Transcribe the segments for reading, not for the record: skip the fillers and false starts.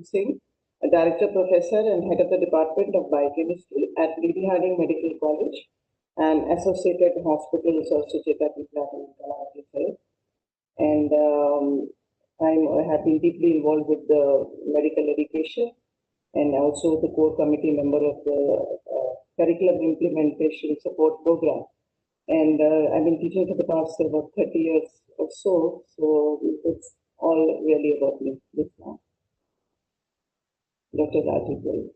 Singh, a Director Professor and Head of the Department of Biochemistry at Lady Harding Medical College and Associated Hospital Associated with Health. And I have been deeply involved with the medical education and also the core committee member of the curriculum implementation support program. And I've been teaching for the past about 30 years or so. So it's all really about me this now. Dr. Rajiv Goel.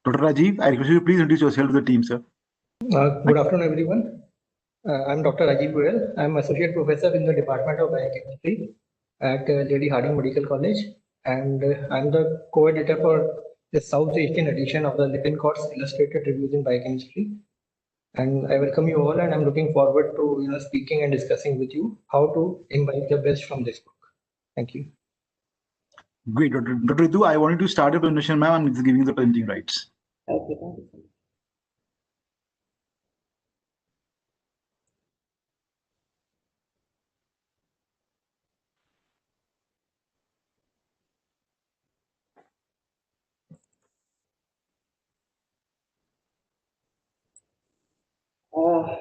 Dr. Rajiv, I request you to please introduce yourself to the team, sir. Good afternoon, everyone. I'm Dr. Rajiv Goel. I'm Associate Professor in the Department of Biochemistry at Lady Harding Medical College. And I'm the co-editor for the South Asian edition of the Lipin course Illustrated Reviews in Biochemistry. And I welcome you all, and I'm looking forward to speaking and discussing with you how to imbibe the best from this book. Thank you. Great, Dr. Ritu, I wanted to start a presentation, ma'am. I'm giving the presenting rights. Okay, thank you.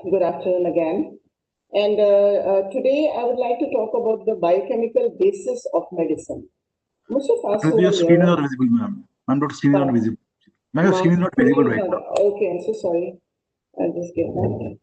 Good afternoon again. And today I would like to talk about the biochemical basis of medicine. Most of us your screen is not visible, ma'am. Ma'am, your screen is not visible. Ma'am, your screen is not visible right now. Okay, I'm so sorry. I'll just get that.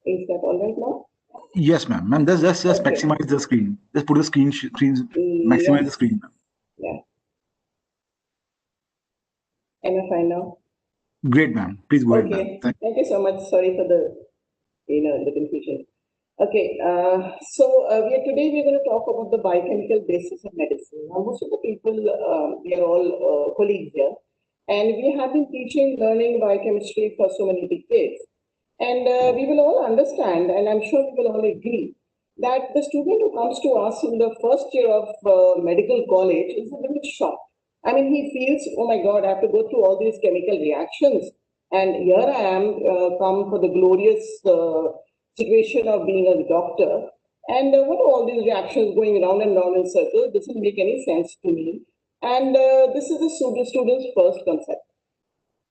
Is that all right now? Yes, ma'am. Ma'am, just maximize the screen. Just put the screen maximize the screen. Yeah. Am I fine now? Great, ma'am. Please go ahead. Okay. Thank you so much. Sorry for the the confusion. Okay. Today we're going to talk about the biochemical basis of medicine. Now, most of the people we are all colleagues here, and we have been teaching, learning biochemistry for so many decades. And we will all understand, and I'm sure we will all agree, that the student who comes to us in the first year of medical college is a little shocked. I mean, he feels, oh my God, I have to go through all these chemical reactions. And here I am, come for the glorious situation of being a doctor. And what are all these reactions going round and round in circles? Doesn't make any sense to me. And this is the student's first concept.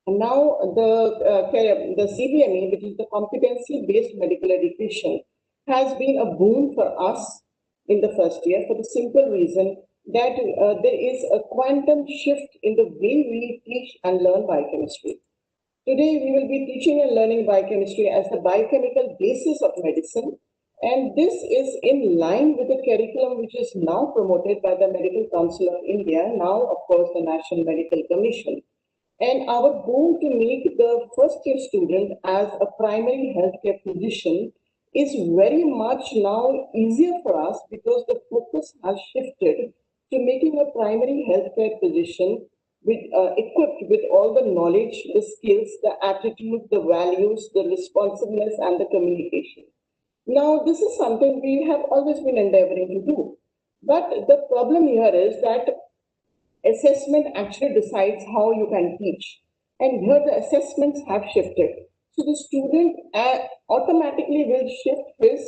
And now the CBME, which is the competency-based medical education, has been a boon for us in the first year for the simple reason that there is a quantum shift in the way we teach and learn biochemistry. Today, we will be teaching and learning biochemistry as the biochemical basis of medicine. And this is in line with the curriculum which is now promoted by the Medical Council of India, now, of course, the National Medical Commission. And our goal to make the first year student as a primary healthcare physician is very much now easier for us because the focus has shifted to making a primary healthcare physician equipped with all the knowledge, the skills, the attitude, the values, the responsiveness, and the communication. Now, this is something we have always been endeavoring to do. But the problem here is that assessment actually decides how you can teach. And here the assessments have shifted. So the student automatically will shift his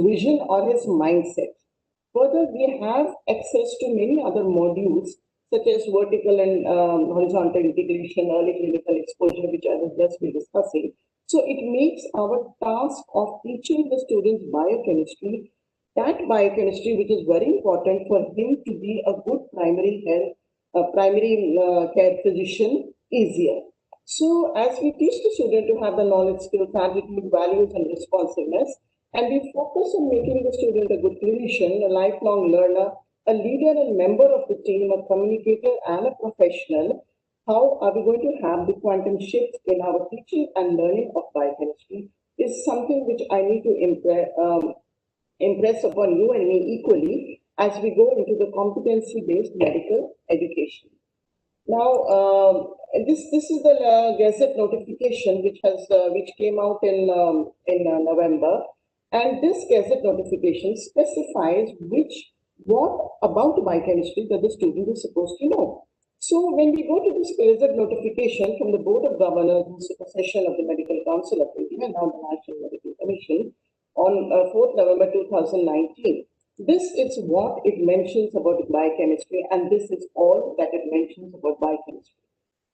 vision or his mindset. Further, we have access to many other modules such as vertical and horizontal integration, early clinical exposure, which I will just be discussing. So it makes our task of teaching the students biochemistry, that biochemistry which is very important for him to be a good primary care physician, easier. So as we teach the student to have the knowledge, skills, attitude, values, and responsiveness, and we focus on making the student a good clinician, a lifelong learner, a leader and member of the team, a communicator, and a professional, how are we going to have the quantum shift in our teaching and learning of biochemistry is something which I need to impress upon you and me equally as we go into the competency-based medical education. Now, this is the Gazette notification which came out in November, and this Gazette notification specifies what about biochemistry that the student is supposed to know. So when we go to this Gazette notification from the Board of Governors, who's a session of the Medical Council of India and now the National Medical Commission, on 4th November 2019. This is what it mentions about biochemistry, and this is all that it mentions about biochemistry.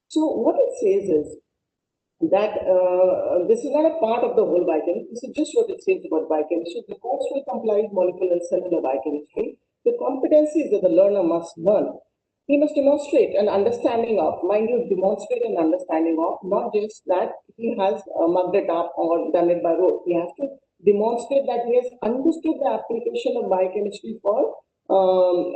So what it says is that this is not a part of the whole biochemistry. This is just what it says about biochemistry. The course will comprise molecular and cellular biochemistry. The competencies that the learner must learn. He must demonstrate an understanding of, mind you, demonstrate an understanding of, not just that he has mugged it up or done it by rote. He has to demonstrate that he has understood the application of biochemistry for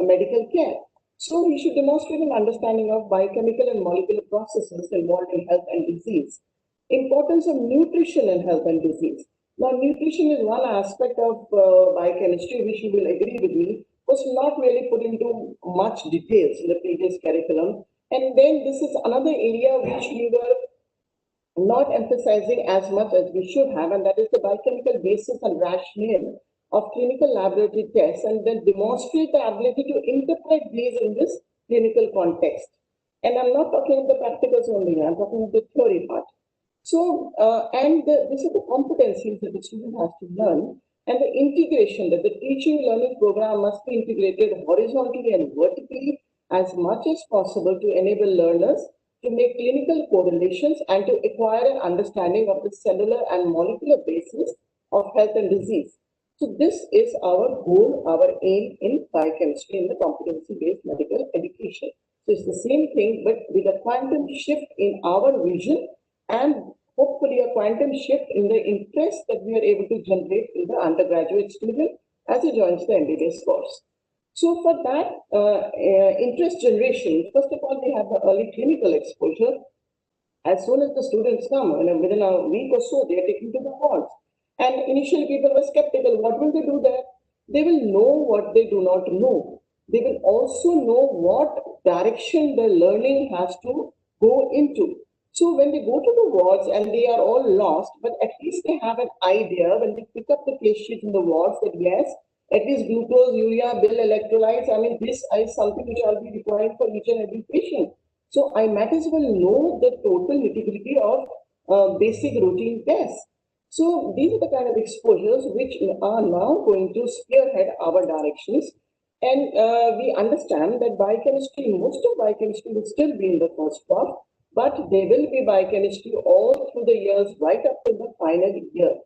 medical care. So he should demonstrate an understanding of biochemical and molecular processes involved in health and disease. Importance of nutrition in health and disease. Now, nutrition is one aspect of biochemistry, which you will agree with me, was not really put into much details in the previous curriculum. And then this is another area which we were not emphasizing as much as we should have, and that is the biochemical basis and rationale of clinical laboratory tests, and then demonstrate the ability to interpret these in this clinical context. And I'm not talking of the practicals only, I'm talking of the theory part. So, this is the competencies that the student has to learn, and the integration that the teaching learning program must be integrated horizontally and vertically as much as possible to enable learners to make clinical correlations and to acquire an understanding of the cellular and molecular basis of health and disease. So this is our goal, our aim in biochemistry in the competency-based medical education. So it's the same thing, but with a quantum shift in our vision and hopefully a quantum shift in the interest that we are able to generate in the undergraduate student as he joins the MBBS course. So for that interest generation, first of all, we have the early clinical exposure. As soon as the students come, within a week or so, they are taken to the wards. And initially people were skeptical. What will they do there? They will know what they do not know. They will also know what direction the learning has to go into. So when they go to the wards and they are all lost, but at least they have an idea when they pick up the case sheet in the wards that yes, at least glucose, urea, bill, electrolytes, I mean, this is something which I'll be requiring for each and every patient. So I might as well know the total nitty-gritty of basic routine tests. So these are the kind of exposures which are now going to spearhead our directions. And we understand that biochemistry, most of biochemistry will still be in the first Proff, but there will be biochemistry all through the years, right up to the final year.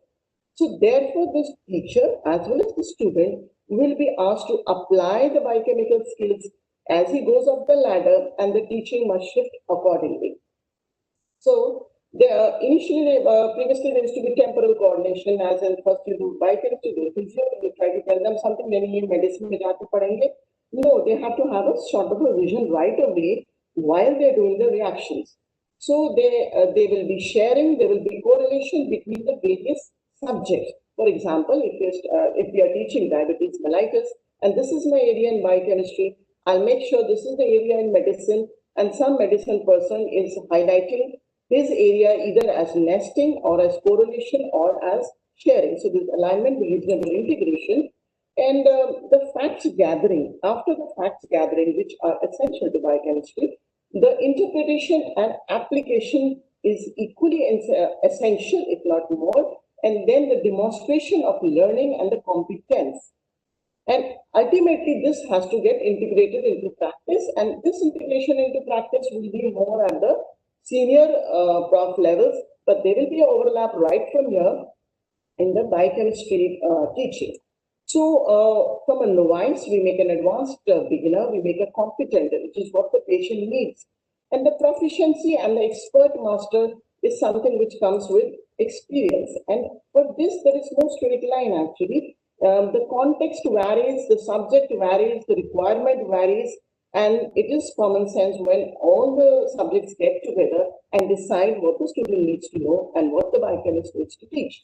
So therefore, this teacher as well as the student will be asked to apply the biochemical skills as he goes up the ladder, and the teaching must shift accordingly. So previously there used to be temporal coordination, as in first you do biochemistry, do physio, you try to tell them something, then in medicine mein jaake padhenge. No, they have to have a sort of a vision right away while they're doing the reactions. So they will be sharing, there will be correlation between the various subjects. For example, if we are teaching diabetes mellitus, and this is my area in biochemistry, I'll make sure this is the area in medicine, and some medicine person is highlighting his area either as nesting or as correlation or as sharing. So this alignment, reasonable integration, and the facts gathering. After the facts gathering, which are essential to biochemistry, the interpretation and application is equally essential, if not more, and then the demonstration of learning and the competence. And ultimately, this has to get integrated into practice, and this integration into practice will be more at the senior Proff levels, but there will be an overlap right from here in the biochemistry teaching. So from a novice, we make an advanced beginner, we make a competent, which is what the patient needs. And the proficiency and the expert master is something which comes with experience. And for this, there is no straight line actually. The context varies, the subject varies, the requirement varies, and it is common sense when all the subjects get together and decide what the student needs to know and what the biochemist needs to teach.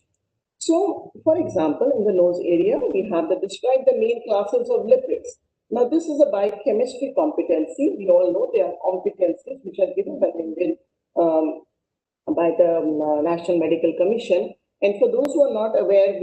So, for example, in the nose area, we have describe the main classes of lipids. Now, this is a biochemistry competency. We all know there are competencies which are given by the Indian, by the National Medical Commission. And for those who are not aware,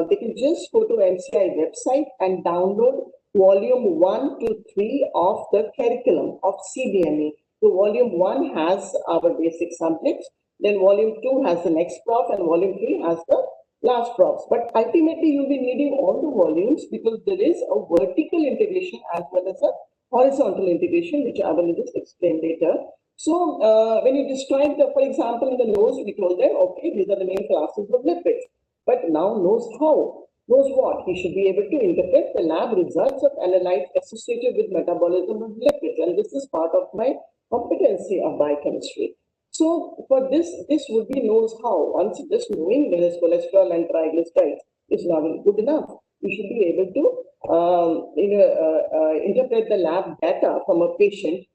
they can just go to NCI website and download volume 1 to 3 of the curriculum of CBME. So volume 1 has our basic subjects, then volume 2 has the next prof, and volume 3 has the last profs. But ultimately, you'll be needing all the volumes because there is a vertical integration as well as a horizontal integration, which I will just explain later. So when you describe the, for example, in the nose, we told them, okay, these are the main classes of lipids. But now knows how, knows what? He should be able to interpret the lab results of analytes associated with metabolism of lipids. And this is part of my competency of biochemistry. So for this would be knows how. Once just knowing there is cholesterol and triglycerides is not good enough. You should be able to interpret the lab data from a patient,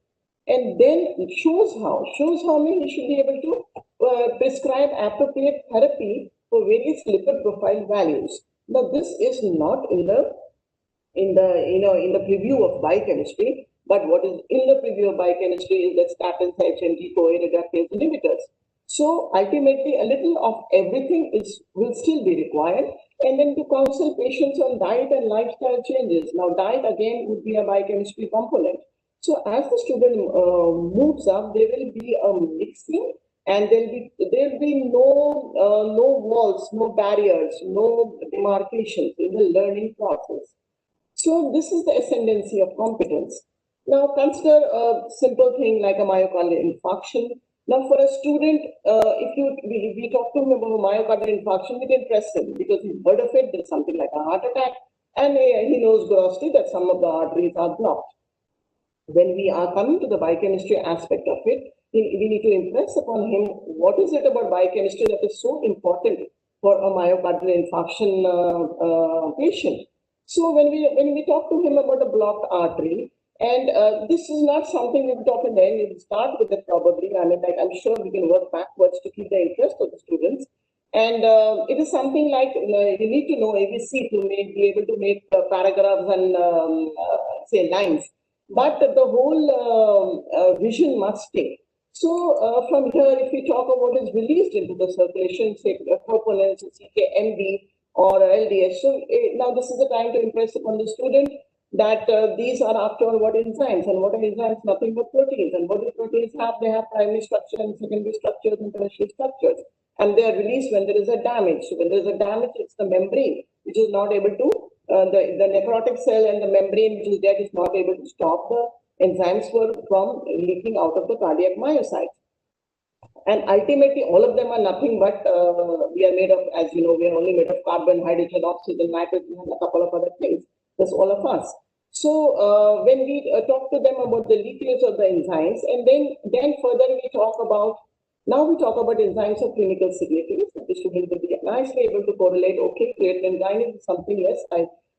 and then shows how means you should be able to prescribe appropriate therapy for various lipid profile values. Now this is not in the preview of biochemistry, but what is in the preview of biochemistry is that statins, HMG, CoA reductase inhibitors. So ultimately, a little of everything will still be required, and then to counsel patients on diet and lifestyle changes. Now, diet again would be a biochemistry component. So as the student moves up, there will be a mixing, and there will be no walls, no barriers, no demarcations in the learning process. So this is the ascendancy of competence. Now consider a simple thing like a myocardial infarction. Now for a student, if we talk to him about a myocardial infarction, we can impress him because he's heard of it. There's something like a heart attack, and he knows grossly that some of the arteries are blocked. When we are coming to the biochemistry aspect of it, we need to impress upon him what is it about biochemistry that is so important for a myocardial infarction patient. So when we talk to him about a blocked artery, and this is not something we will talk in the end, we will start with it probably. I mean, like, I'm sure we can work backwards to keep the interest of the students. And it is something like you need to know ABC to be able to make paragraphs and say lines. But the whole vision must stay. So from here, if we talk about what is released into the circulation, say proponents, CBME or LDH. So now this is the time to impress upon the student that these are after all what enzymes, and what are enzymes? Nothing but proteins. And what do proteins have? They have primary structure and secondary structures and tertiary structures. And they are released when there is a damage. So when there is a damage, it's the membrane which is not able to, the necrotic cell and the membrane which is there is not able to stop the enzymes from leaking out of the cardiac myocytes. And ultimately, all of them are nothing but we are made of, as you know, we are only made of carbon, hydrogen, oxygen, nitrogen, and a couple of other things. That's all of us. So when we talk to them about the leakage of the enzymes, and then further we talk about, now we talk about enzymes of clinical significance. The student will be nicely able to correlate, okay, creatine kinase is something, yes,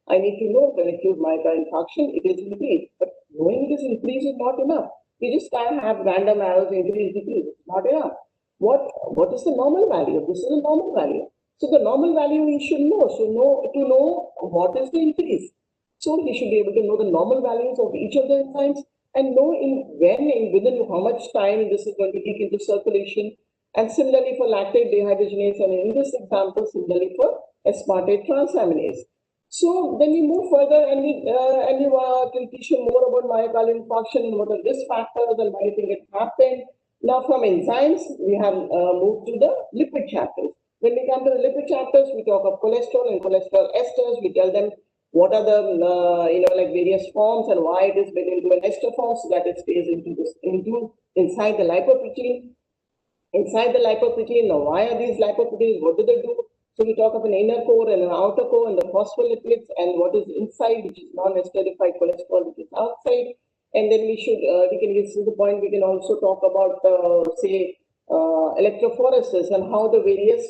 I need to know when acute myocardial infarction, it is increased. But knowing it is increased is not enough. You just can't have random arrows increase, decrease. It's not enough. What is the normal value? This is the normal value. So the normal value we should know. So to know what is the increase. So we should be able to know the normal values of each of the enzymes and know within how much time this is going to leak into circulation. And similarly for lactate dehydrogenase, and in this example, similarly for aspartate transaminase. So then we move further and we will teach you more about myocardial infarction and what are risk factors and why you think it happened. Now from enzymes, we have moved to the lipid chapters. When we come to the lipid chapters, we talk of cholesterol and cholesterol esters. We tell them what are the like various forms and why it is made into an ester form so that it stays inside the lipoprotein. Inside the lipoprotein, now why are these lipoproteins? What do they do? So we talk of an inner core and an outer core and the phospholipids and what is inside, which is non-esterified cholesterol, which is outside. And then we can get to the point, we can also talk about, electrophoresis and how the various,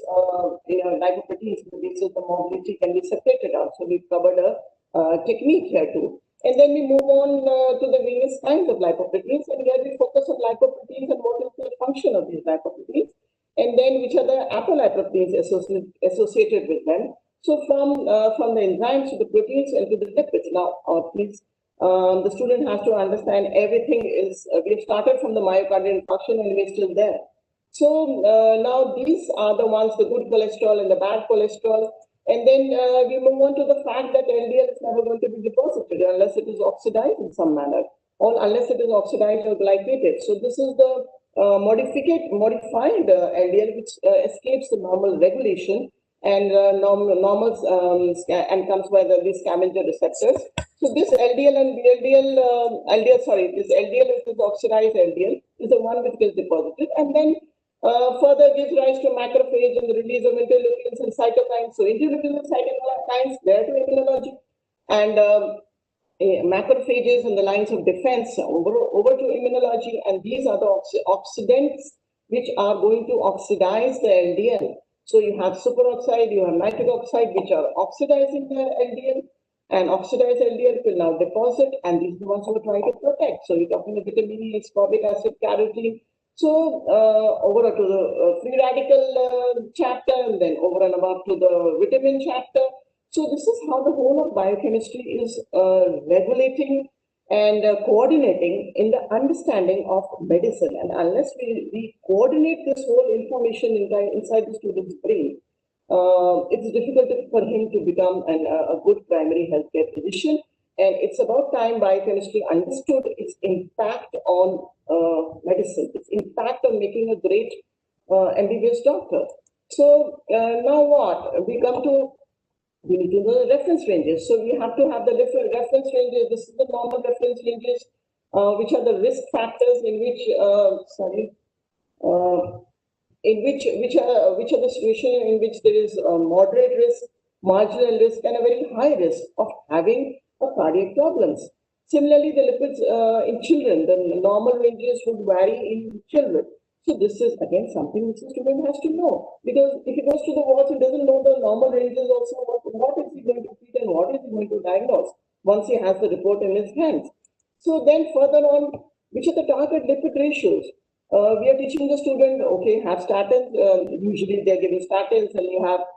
lipoproteins, the basis of the mobility can be separated out. So we've covered a technique here too. And then we move on to the various kinds of lipoproteins, and here we focus on lipoproteins and what is the function of these lipoproteins, and then which are the apolipoproteins associated with them. So from the enzymes to the proteins and to the lipids. Now, please The student has to understand everything is, we've started from the myocardial infarction and we're still there. So now these are the ones, the good cholesterol and the bad cholesterol. And then we move on to the fact that LDL is never going to be deposited unless it is oxidized in some manner, or unless it is oxidized or glycated. So this is the modified LDL, which escapes the normal regulation and and comes by the scavenger receptors. So this LDL and this LDL, which is oxidized LDL, is the one which gets deposited, and then further gives rise to macrophage and the release of interleukins and cytokines. So interleukins and cytokines, there to immunology, and macrophages and the lines of defense over to immunology, and these are the oxidants which are going to oxidize the LDL. So you have superoxide, you have nitric oxide, which are oxidizing the LDL, and oxidized LDL will now deposit, and these are the ones who are trying to protect. So we're talking about vitamin E, ascorbic acid, carotene. So over to the free radical chapter, and then over and above to the vitamin chapter. So this is how the whole of biochemistry is regulating and coordinating in the understanding of medicine. And unless we coordinate this whole information inside the student's brain, it's difficult for him to become a good primary healthcare physician. And it's about time biochemistry understood its impact on medicine, its impact on making a great MBBS doctor. So now what? We need to know the reference ranges. So we have to have the different reference ranges. This is the normal reference ranges, which are the risk factors in which, which are the situations in which there is a moderate risk, marginal risk, and a very high risk of having a cardiac problems. Similarly, the lipids in children, the normal ranges would vary in children. So this is again something which the student has to know, because if he goes to the wards, he doesn't know the normal ranges also. What is he going to treat and what is he going to diagnose once he has the report in his hands? So then further on, which are the target lipid ratios? We are teaching the student, okay, have statins. Usually they're giving statins, and you have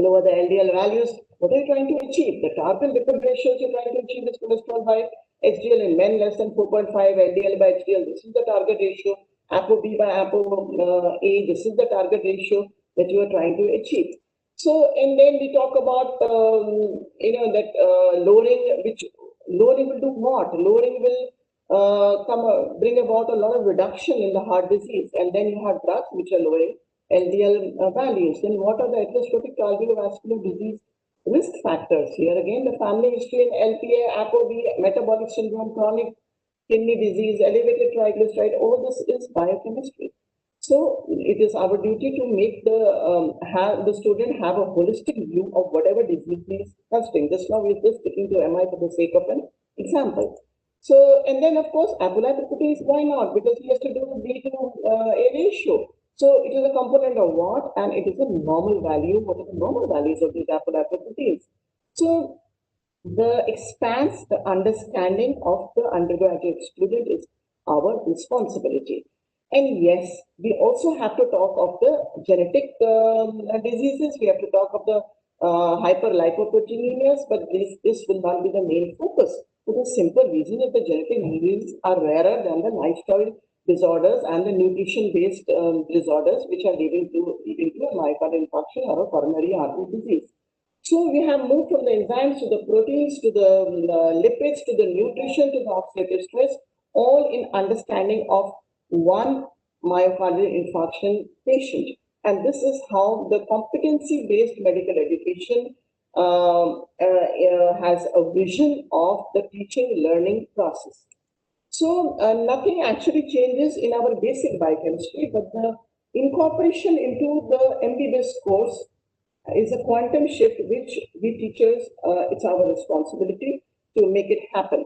lower the LDL values. What are you trying to achieve? The target lipid ratios you're trying to achieve is cholesterol by HDL in men less than 4.5, LDL by HDL. This is the target ratio. ApoB by ApoA. This is the target ratio that you are trying to achieve. So, and then we talk about lowering, which lowering will do what? Lowering will bring about a lot of reduction in the heart disease, and then you have drugs which are lowering LDL values. Then what are the atherosclerotic cardiovascular disease risk factors? Here again, the family history in LPA, ApoB, metabolic syndrome, chronic kidney disease, elevated triglyceride, all this is biochemistry. So it is our duty to make the student have a holistic view of whatever disease he is considering. Just now we're just sticking to MI for the sake of an example. So, and then of course, apolipoproteins, why not? Because he has to do the B to A ratio. So it is a component of what? And it is a normal value. What are the normal values of these apolipoproteins? So the expands the understanding of the undergraduate student is our responsibility. And yes, we also have to talk of the genetic diseases. We have to talk of the hyperlipoproteinemias, but this will not be the main focus, for the simple reason that the genetic diseases are rarer than the lifestyle disorders and the nutrition-based disorders, which are leading to a myocardial infarction or a coronary artery disease. So we have moved from the enzymes to the proteins to the lipids to the nutrition to the oxidative stress, all in understanding of one myocardial infarction patient. And this is how the competency-based medical education has a vision of the teaching learning process. So nothing actually changes in our basic biochemistry, but the incorporation into the MBBS course is a quantum shift which we teachers, it's our responsibility to make it happen.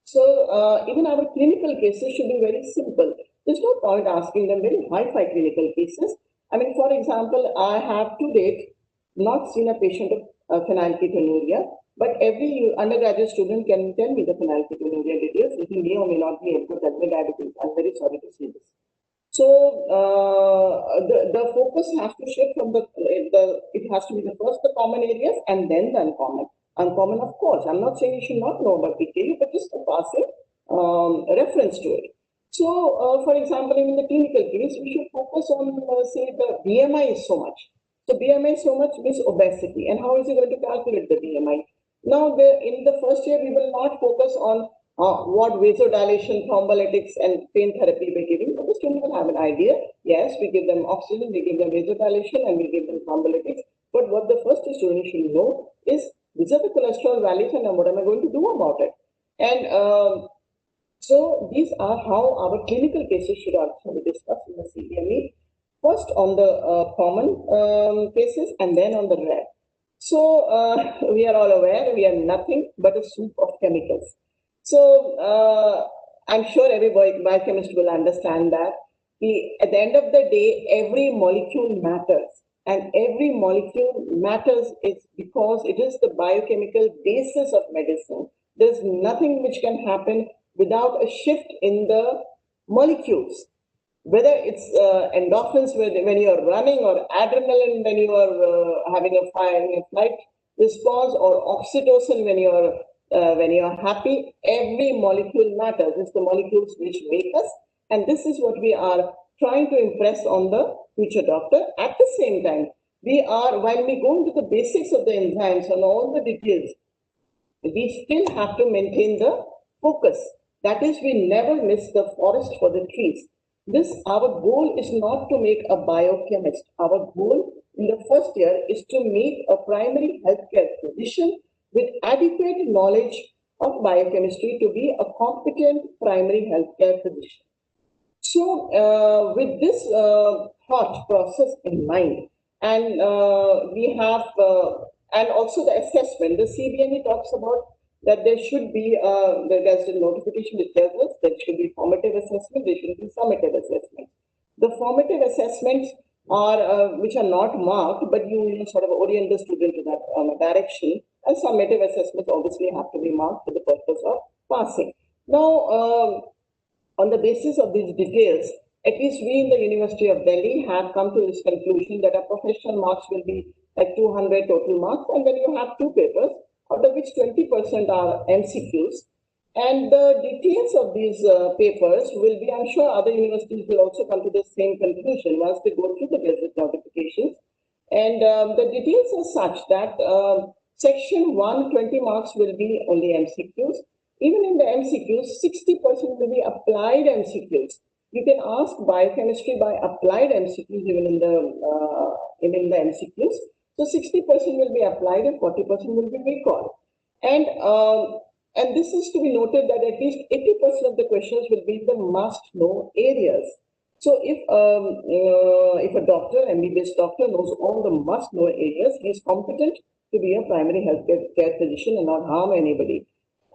So even our clinical cases should be very simple. There's no point asking them very high-fi clinical cases. I mean, for example, I have to date not seen a patient of phenylketonuria, but every undergraduate student can tell me the phenylketonuria details, which he may or may not be able to tell me diabetes. I'm very sorry to say this. So the focus has to shift from it has to be the first the common areas and then the uncommon. Uncommon, of course. I'm not saying you should not know about PKU, but just a passing reference to it. So, for example, in the clinical case, we should focus on, say, the BMI is so much. So, BMI so much means obesity. And how is he going to calculate the BMI? Now, in the first year, we will not focus on what vasodilation, thrombolytics, and pain therapy we're giving. But the student will have an idea. Yes, we give them oxygen, we give them vasodilation, and we give them thrombolytics. But what the first student should know is, these are the cholesterol values, and what am I going to do about it? And so these are how our clinical cases should also be discussed in the CBME. First on the common cases and then on the rare. So we are all aware we are nothing but a soup of chemicals. So I'm sure every biochemist will understand that at the end of the day, every molecule matters. And every molecule matters is because it is the biochemical basis of medicine. There's nothing which can happen without a shift in the molecules. Whether it's endorphins when you're running, or adrenaline when you are having a flight response, or oxytocin when you're happy, every molecule matters. It's the molecules which make us, and this is what we are trying to impress on the future doctor. At the same time, while we go into the basics of the enzymes and all the details, we still have to maintain the focus. That is, we never miss the forest for the trees. Our goal is not to make a biochemist. Our goal in the first year is to make a primary healthcare physician with adequate knowledge of biochemistry to be a competent primary healthcare physician. So with this thought process in mind, and we have, and also the assessment, the CBME talks about that there should be, there's a notification which tells us there should be formative assessment, there should be summative assessment. The formative assessments are, which are not marked, but you sort of orient the student to that direction, and summative assessments obviously have to be marked for the purpose of passing. Now, on the basis of these details, at least we in the University of Delhi have come to this conclusion that our professional marks will be like 200 total marks, and then you have two papers, out of which 20% are MCQs. And the details of these papers will be, I'm sure other universities will also come to the same conclusion once they go through the gazette notifications. And the details are such that section 1, 20 marks will be only MCQs. Even in the MCQs, 60% will be applied MCQs. You can ask biochemistry by applied MCQs even in the MCQs. So 60% will be applied and 40% will be recall. And this is to be noted that at least 80% of the questions will be in the must-know areas. So if a doctor, MBBS doctor, knows all the must-know areas, he is competent to be a primary healthcare physician and not harm anybody.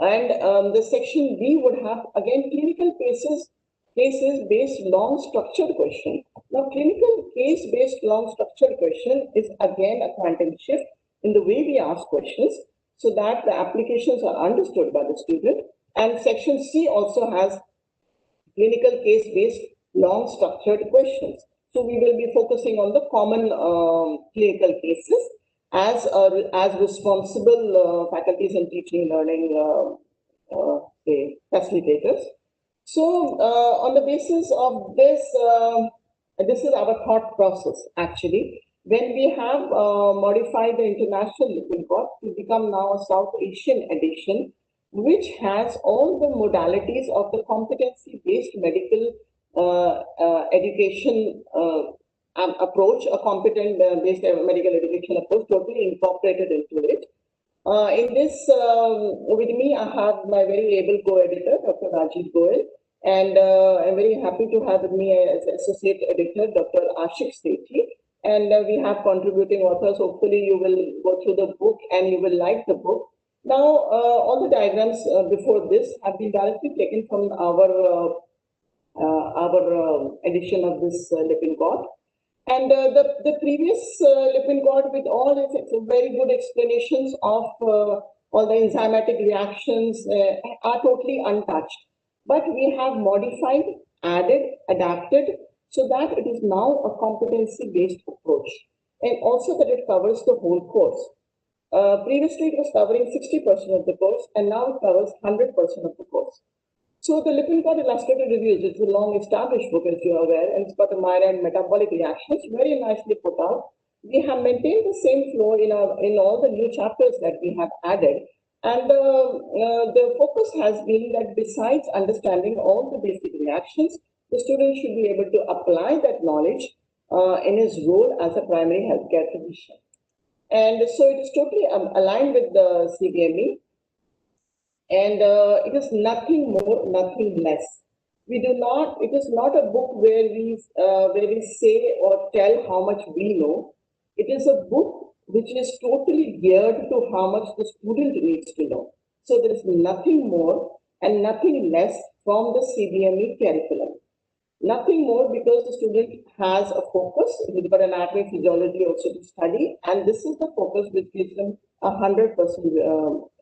And the section B would have, again, clinical cases-based long structured question. Now, clinical case-based long structured question is again a quantum shift in the way we ask questions so that the applications are understood by the student. And section C also has clinical case-based long structured questions. So we will be focusing on the common clinical cases as responsible faculties and teaching learning facilitators. So on the basis of this, this is our thought process actually. When we have modified the international lipid code to become now a South Asian edition, which has all the modalities of the competency-based medical education approach, a competent-based medical education approach totally incorporated into it. In this, with me, I have my very able co-editor, Dr. Rajiv Goel, and I'm very happy to have with me as associate editor, Dr. Ashik Sethi. And we have contributing authors. Hopefully, you will go through the book and you will like the book. Now, all the diagrams before this have been directly taken from our edition of this Lipin God. And the previous Lipin God with all its very good explanations of all the enzymatic reactions are totally untouched. But we have modified, added, adapted, so that it is now a competency-based approach. And also that it covers the whole course. Previously, it was covering 60% of the course, and now it covers 100% of the course. So the Lippincott Illustrated Reviews, it's a long-established book, as you are aware, and it's got a myriad metabolic reactions, very nicely put out. We have maintained the same flow in all the new chapters that we have added. And the focus has been that besides understanding all the basic reactions, the student should be able to apply that knowledge in his role as a primary healthcare physician. And so it is totally aligned with the CBME. And it is nothing more, nothing less. We do not. It is not a book where we say or tell how much we know. It is a book which is totally geared to how much the student needs to know. So there is nothing more and nothing less from the CBME curriculum. Nothing more, because the student has a focus. We've got anatomy, physiology also to study, and this is the focus which gives them 100%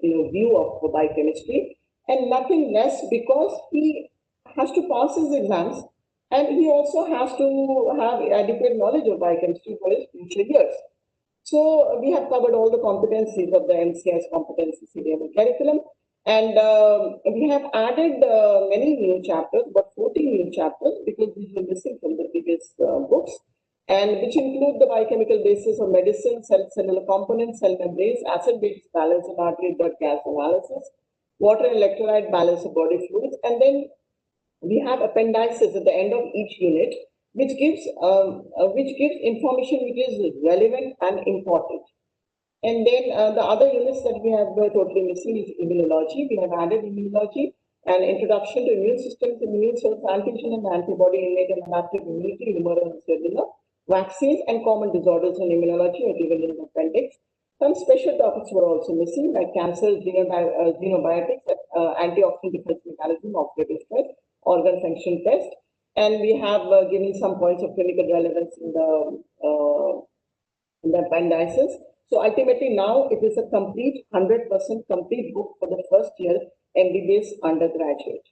view of biochemistry, and nothing less, because he has to pass his exams, and he also has to have adequate knowledge of biochemistry for his future years. So we have covered all the competencies of the MCS competency CBME curriculum. And we have added many new chapters, about 14 new chapters, because these were missing from the previous books, and which include the biochemical basis of medicine, cellular components, cell membranes, acid-base balance and artery blood gas analysis, water and electrolyte balance of body fluids, and then we have appendices at the end of each unit, which gives information which is relevant and important. And then the other units that we have totally missing is immunology. We have added immunology and introduction to immune systems, immune cells, antigen and antibody, innate and adaptive immunity, humoral and cellular, vaccines and common disorders in immunology are given in the appendix. Some special topics were also missing, like cancer, xenobiotics, antioxidant defense mechanism, oxidative stress, organ function test. And we have given some points of clinical relevance in the appendices. So ultimately now it is a complete 100% complete book for the first year MBBS undergraduate.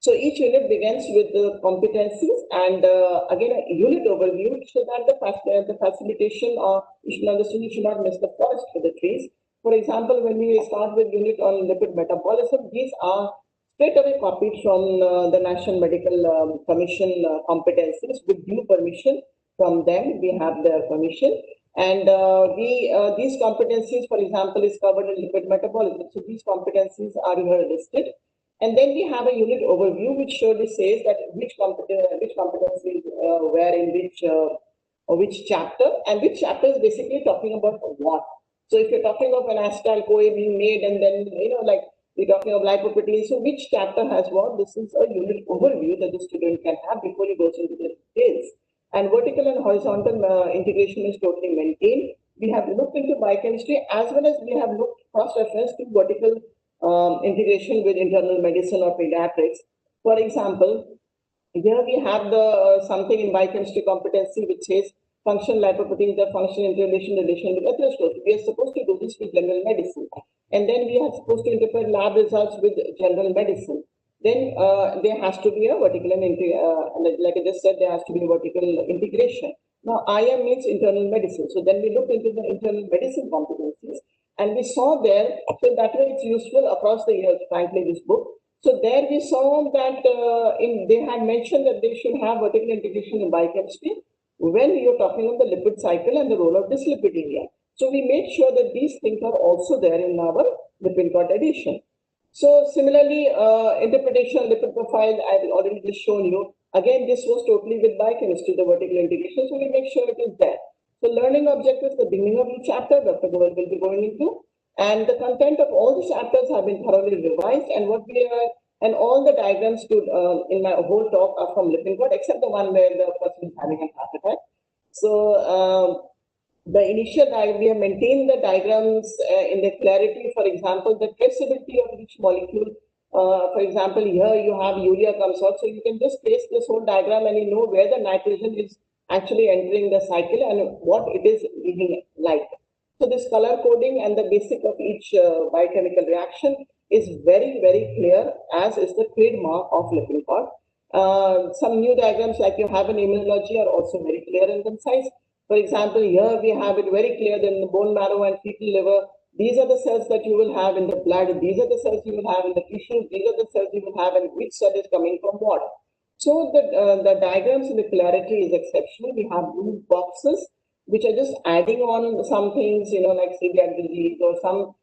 So each unit begins with the competencies and again a unit overview, so that the facilitation or the student should not miss the forest for the trees. For example, when we start with unit on lipid metabolism, these are straight away copied from the National Medical Commission competencies with due permission from them. We have their permission. And these competencies, for example, is covered in lipid metabolism. So these competencies are here listed. And then we have a unit overview, which surely says that which competencies were in which chapter, and which chapter is basically talking about what. So if you're talking of an acetyl-CoA being made, and then, like we're talking of lipoprotein, so which chapter has what? This is a unit overview that the student can have before he goes into the details. And vertical and horizontal integration is totally maintained. We have looked into biochemistry, as well as we have looked cross-reference to vertical integration with internal medicine or pediatrics. For example, here we have the something in biochemistry competency which says functional lipoproteins are functional relation with atherosclerosis. We are supposed to do this with general medicine. And then we are supposed to interpret lab results with general medicine. Then there has to be a vertical like I just said, there has to be a vertical integration. Now, IM means internal medicine. So then we looked into the internal medicine competencies, and we saw there, so that way it's useful across the years, frankly, this book. So there we saw that they had mentioned that they should have vertical integration in biochemistry when you're talking of the lipid cycle and the role of dyslipidemia. So we made sure that these things are also there in our Lippincott edition. So similarly, interpretation of lipid profile, I've already just shown you. Again, this was totally with biochemistry, the vertical integration, so we make sure it is there. So learning objectives, the beginning of each chapter, Dr. Goel will be going into, and the content of all the chapters have been thoroughly revised, and and all the diagrams in my whole talk are from Lippincott, except the one where the person is having a heart attack. So the initial diagram, we have maintained the diagrams in the clarity. For example, the traceability of each molecule. For example, here you have urea comes out, so you can just place this whole diagram and you know where the nitrogen is actually entering the cycle and what it is giving like. So this color coding and the basic of each biochemical reaction is very, very clear, as is the trademark of Lippincott. Some new diagrams like you have in immunology are also very clear and concise. For example, here we have it very clear that in the bone marrow and fetal liver, these are the cells that you will have in the blood, these are the cells you will have in the tissue, these are the cells you will have, and which cell is coming from what. So the diagrams and the clarity is exceptional. We have blue boxes, which are just adding on some things, like celiac disease or some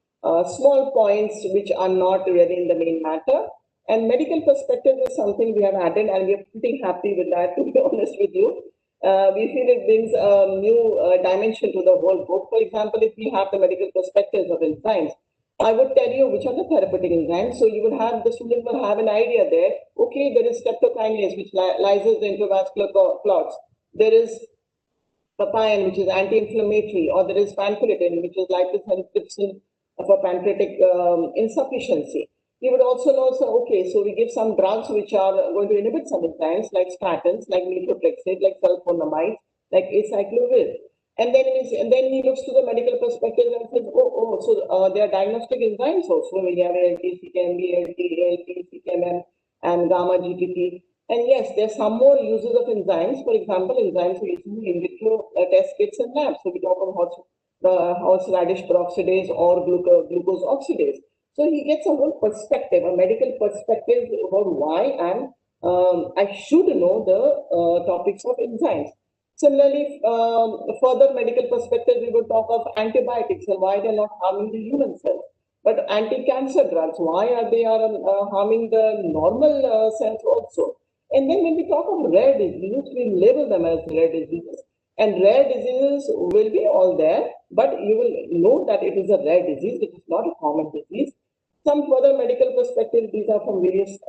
small points which are not really in the main matter. And medical perspective is something we have added, and we are pretty happy with that, to be honest with you. We feel it brings a new dimension to the whole book. For example, if we have the medical perspectives of enzymes, I would tell you which are the therapeutic enzymes. So you will have, the student will have an idea there. Okay, there is streptokinase, which lyses the intravascular clots. There is papain, which is anti-inflammatory, or there is pancreatin, which is lipid for pancreatic insufficiency. You would also know, so okay, so we give some drugs which are going to inhibit some enzymes, like statins, like methotrexate, like sulfonamide, like acyclovir. And then he looks to the medical perspective and says, so there are diagnostic enzymes also. We have ALT, CKMB, ALT, CKMM, and gamma GTP. And yes, there are some more uses of enzymes. For example, enzymes are used in vitro test kits and labs. So we talk about horseradish peroxidase or glucose oxidase. So he gets a whole perspective, a medical perspective about why I should know the topics of enzymes. Similarly, further medical perspective, we would talk of antibiotics and why they're not harming the human cells. But anti-cancer drugs, why are they harming the normal cells also? And then when we talk of rare diseases, we label them as rare diseases. And rare diseases will be all there, but you will know that it is a rare disease. It is not a common disease. Some further medical perspectives, these are from various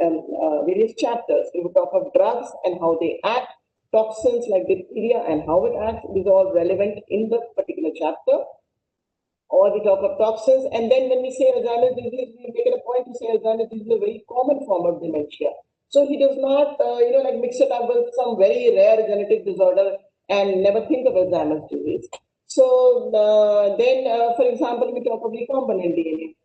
chapters. We will talk of drugs and how they act, toxins like diphtheria and how it acts. These are all relevant in the particular chapter. Or we talk of toxins, and then when we say Alzheimer's disease, we make it a point to say Alzheimer's disease is a very common form of dementia. So he does not, mix it up with some very rare genetic disorder and never think of Alzheimer's disease. So for example, we talk of recombinant DNA.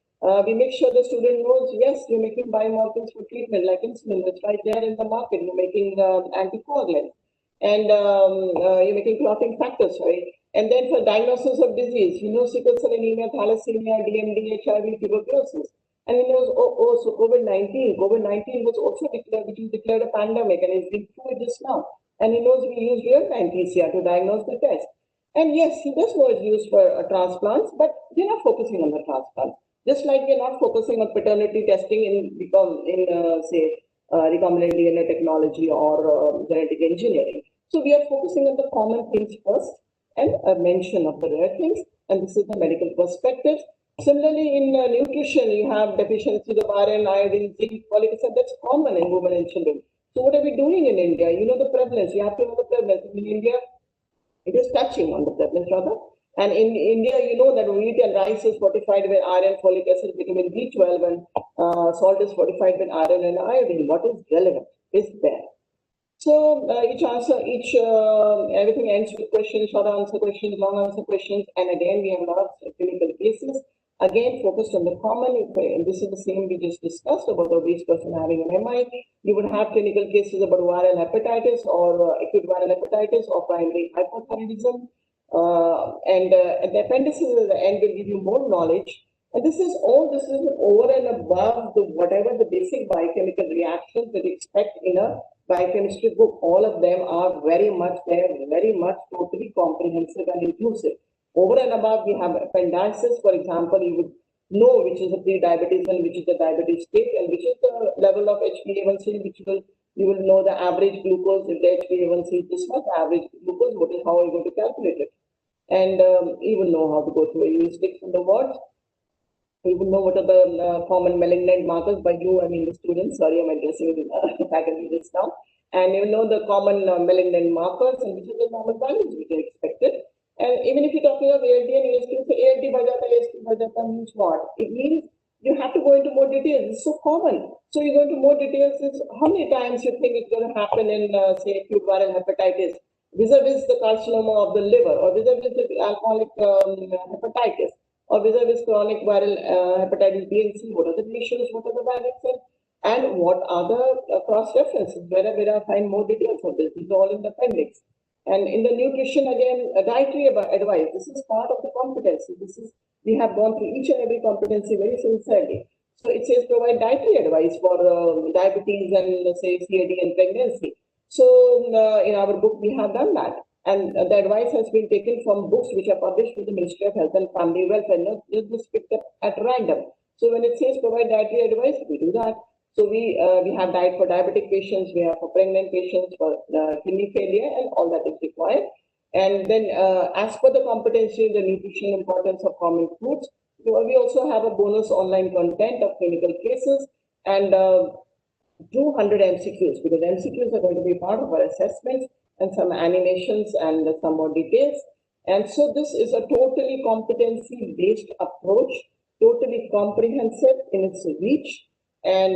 We make sure the student knows, yes, you're making biomarkers for treatment like insulin, that's right there in the market. You're making anticoagulants, and you're making clotting factors, right? And then for diagnosis of disease, sickle cell anemia, thalassemia, DMD, HIV, tuberculosis. And he knows, so COVID-19 was also declared, which is declared a pandemic, and it's been through it just now. And he knows we use real-time PCR to diagnose the test. And yes, he does know it's used for transplants, but we're not focusing on the transplants. Just like we're not focusing on paternity testing in recombinant DNA technology or genetic engineering. So we are focusing on the common things first and a mention of the rare things, and this is the medical perspective. Similarly, in nutrition, you have deficiencies of iron, iodine, zinc, folic acid. That's common in women and children. So what are we doing in India? You know the prevalence. You have to know the prevalence. In India, it is touching on the prevalence rather. And in India, you know that wheat and rice is fortified with iron, folic acid, vitamin B12, and salt is fortified with iron and iodine. What is relevant is there. So everything ends with questions, short answer questions, long answer questions, and again we have a lot of clinical cases. Again, focused on the common, and this is the same we just discussed about the obese person having an MI. You would have clinical cases about viral hepatitis or acute viral hepatitis or primary hypothyroidism. And the appendices at the end will give you more knowledge. And this is over and above whatever the basic biochemical reactions that you expect in a biochemistry book. All of them are very much there, very much totally comprehensive and inclusive. Over and above, we have appendices. For example, you would know which is the pre-diabetes and which is the diabetes state, and which is the level of HbA1c, you will know the average glucose. If the HbA1c is this much, average glucose, how are you going to calculate it? And you will know how to go through a sticks in the words. You will know what are the common malignant markers. By you, I mean the students. Sorry, I'm addressing the faculty this now. And you will know the common malignant markers and which are the normal values which are expected. And even if you're talking of ALT and AST, so ALT means what? It means you have to go into more details. It's so common. So you go into more details. Is how many times you think it's going to happen in, say, acute viral hepatitis, vis-a-vis the carcinoma of the liver, or vis-a-vis the alcoholic hepatitis, or vis-a-vis chronic viral hepatitis B and C. What are the ratios? What are the values? And what are the cross-references? Where I find more details of this? These are all in the appendix. And in the nutrition, again, dietary advice. This is part of the competency. This is we have gone through each and every competency very sincerely. So it says provide dietary advice for diabetes and say CAD and pregnancy. So in our book, we have done that. And the advice has been taken from books which are published with the Ministry of Health and Family Welfare, not just picked up at random. So when it says provide dietary advice, we do that. So we have diet for diabetic patients, we have for pregnant patients, for kidney failure, and all that is required. And then as per the competency, the nutritional importance of common foods, we also have a bonus online content of clinical cases and 200 MCQs, because MCQs are going to be part of our assessments, and some animations and some more details. And so this is a totally competency-based approach, totally comprehensive in its reach. And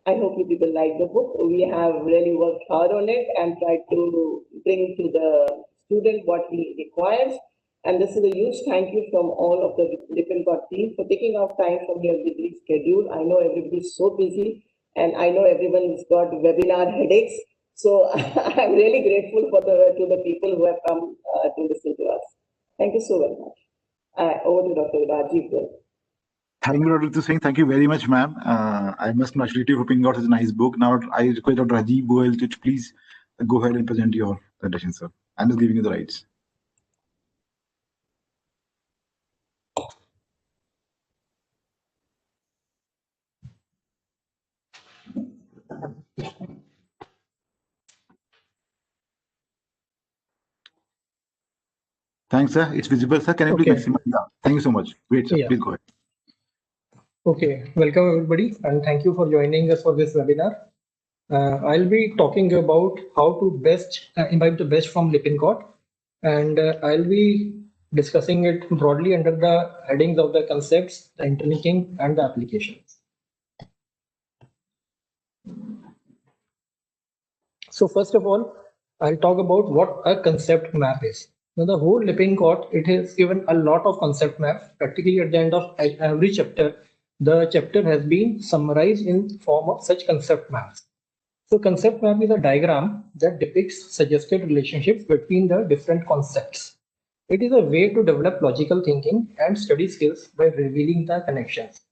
I hope you people like the book. We have really worked hard on it and tried to bring to the student what he requires. And this is a huge thank you from all of the Lippincott team for taking out time from your busy schedule. I know everybody's so busy, and I know everyone's got webinar headaches. So I'm really grateful for to the people who have come to listen to us. Thank you so very much. Over to Dr. Rajiv. Thank you, Dr. Singh. Thank you very much, ma'am. I must congratulate you for picking out such a nice book. Now, I request Dr. Rajiv Goel to please go ahead and present your presentation, sir. I'm just giving you the rights. Thanks, sir. It's visible, sir. Can you please maximize? Yeah. Thank you so much. Great, sir. Yeah. Please go ahead. Okay. Welcome, everybody, and thank you for joining us for this webinar. I'll be talking about how to best imbibe the best from Lippincott, and I'll be discussing it broadly under the headings of the concepts, the interlinking, and the applications. So first of all, I'll talk about what a concept map is. Now, the whole Lippincott, it has given a lot of concept maps. Practically at the end of every chapter, the chapter has been summarized in form of such concept maps. So concept map is a diagram that depicts suggested relationships between the different concepts. It is a way to develop logical thinking and study skills by revealing the connections.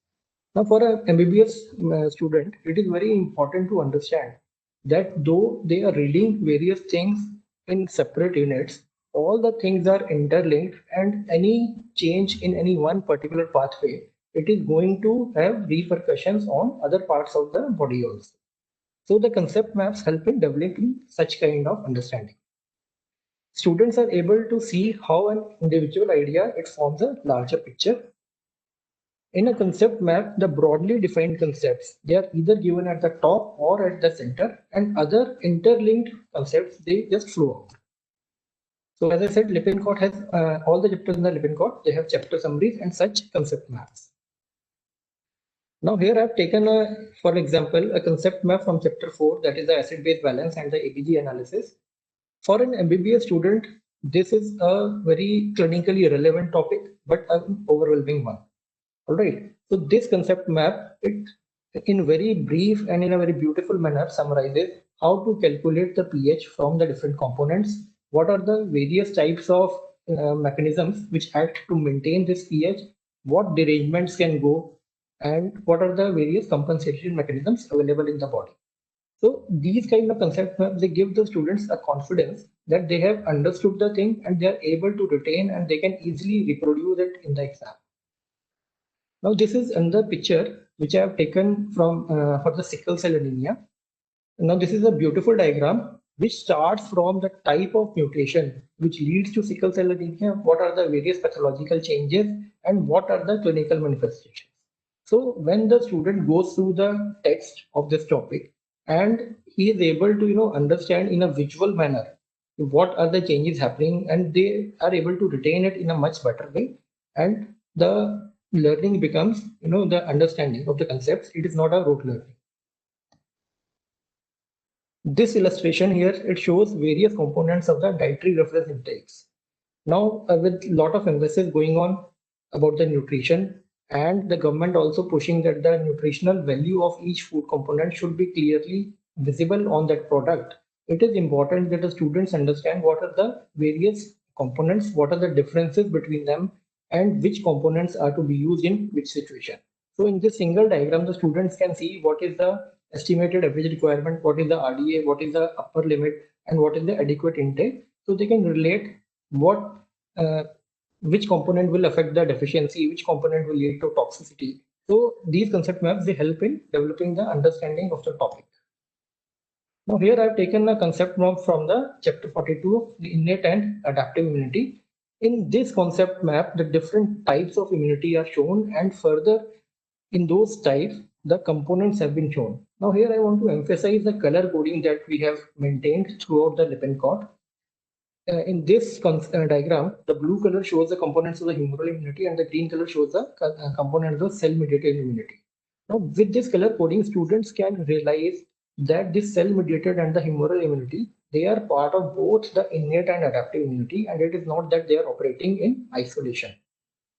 Now, for an MBBS student, it is very important to understand that though they are reading various things in separate units, all the things are interlinked, and any change in any one particular pathway, it is going to have repercussions on other parts of the body also. So the concept maps help in developing such kind of understanding. Students are able to see how an individual idea, it forms a larger picture. In a concept map, the broadly defined concepts, they are either given at the top or at the center, and other interlinked concepts, they just flow out. So as I said, Lippincott has all the chapters in the Lippincott, they have chapter summaries and such concept maps. Now here I've taken, for example, a concept map from chapter 4, that is the acid-base balance and the ABG analysis. For an MBBS student, this is a very clinically relevant topic, but an overwhelming one. All right. So this concept map, it in very brief and in a very beautiful manner summarizes how to calculate the pH from the different components, what are the various types of mechanisms which act to maintain this pH, what derangements can go, and what are the various compensation mechanisms available in the body. So these kind of concept maps, they give the students a confidence that they have understood the thing and they are able to retain and they can easily reproduce it in the exam. Now this is another picture which I have taken from for the sickle cell anemia. Now this is a beautiful diagram which starts from the type of mutation which leads to sickle cell anemia, what are the various pathological changes, and what are the clinical manifestations. So when the student goes through the text of this topic and he is able to understand in a visual manner what are the changes happening, and they are able to retain it in a much better way, and the learning becomes the understanding of the concepts. It is not a rote learning. This illustration here, it shows various components of the dietary reference intakes. Now with a lot of emphasis going on about the nutrition, and the government also pushing that the nutritional value of each food component should be clearly visible on that product, it is important that the students understand what are the various components, what are the differences between them, and which components are to be used in which situation. So in this single diagram, the students can see what is the estimated average requirement, what is the RDA, what is the upper limit, and what is the adequate intake. So they can relate what which component will affect the deficiency, which component will lead to toxicity. So these concept maps, they help in developing the understanding of the topic. Now here I've taken a concept map from the chapter 42, the innate and adaptive immunity. In this concept map, the different types of immunity are shown, and further in those types, the components have been shown. Now here I want to emphasize the color coding that we have maintained throughout the Lippincott. In this diagram, the blue color shows the components of the humoral immunity and the green color shows the components of cell-mediated immunity. Now, with this color coding, students can realize that this cell-mediated and the humoral immunity, they are part of both the innate and adaptive immunity, and it is not that they are operating in isolation.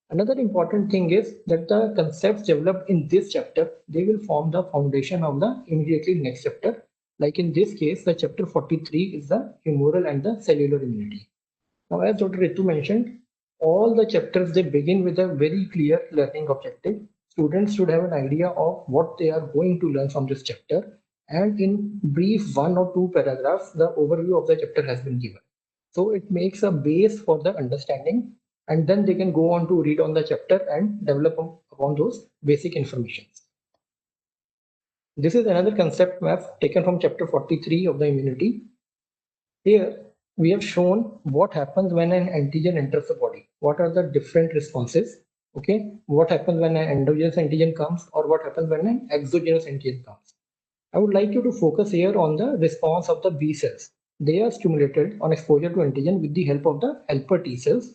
Another important thing is that the concepts developed in this chapter, they will form the foundation of the immediately next chapter. Like in this case, the chapter 43 is the humoral and the cellular immunity. Now, as Dr. Ritu mentioned, all the chapters, they begin with a very clear learning objective. Students should have an idea of what they are going to learn from this chapter. And in brief 1 or 2 paragraphs, the overview of the chapter has been given. So it makes a base for the understanding, and then they can go on to read on the chapter and develop upon those basic information. This is another concept map taken from chapter 43 of the immunity. Here we have shown what happens when an antigen enters the body. What are the different responses? Okay, what happens when an endogenous antigen comes, or what happens when an exogenous antigen comes? I would like you to focus here on the response of the B cells. They are stimulated on exposure to antigen with the help of the helper T cells.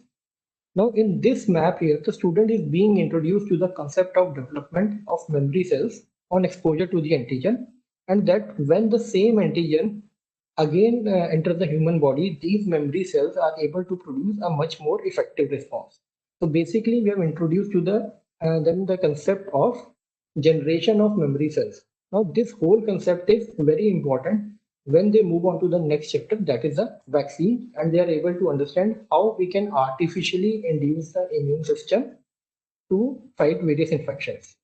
Now in this map here, the student is being introduced to the concept of development of memory cells on exposure to the antigen, and that when the same antigen again enters the human body, these memory cells are able to produce a much more effective response. So basically we have introduced to the then the concept of generation of memory cells. Now this whole concept is very important when they move on to the next chapter, that is the vaccine, and they are able to understand how we can artificially induce the immune system to fight various infections.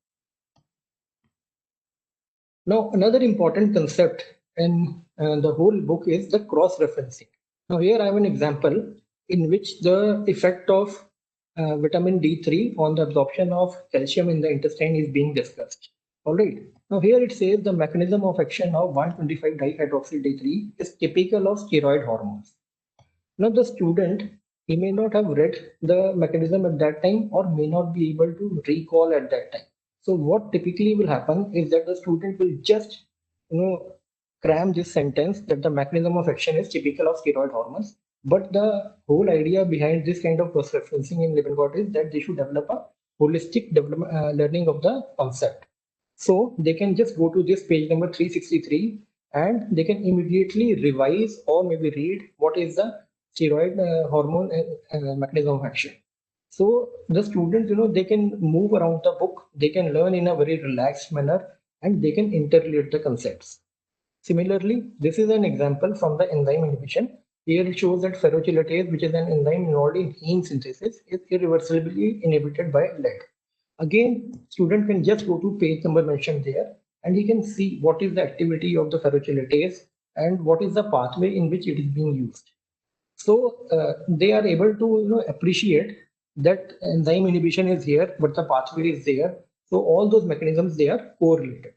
Now, another important concept in the whole book is the cross-referencing. Now, here I have an example in which the effect of vitamin D3 on the absorption of calcium in the intestine is being discussed. All right. Now, here it says the mechanism of action of 1,25-dihydroxy D3 is typical of steroid hormones. Now, the student, he may not have read the mechanism at that time or may not be able to recall at that time. So what typically will happen is that the student will just, cram this sentence that the mechanism of action is typical of steroid hormones. But the whole idea behind this kind of cross-referencing in Lippincott is that they should develop a holistic learning of the concept. So they can just go to this page number 363 and they can immediately revise or maybe read what is the steroid hormone mechanism of action. So the students, they can move around the book, they can learn in a very relaxed manner, and they can interrelate the concepts. Similarly, this is an example from the enzyme inhibition. Here it shows that ferrochelatase, which is an enzyme involved in heme synthesis, is irreversibly inhibited by lead. Again, student can just go to page number mentioned there, and he can see what is the activity of the ferrochelatase and what is the pathway in which it is being used. So they are able to appreciate that enzyme inhibition is here, but the pathway is there. So all those mechanisms, they are correlated.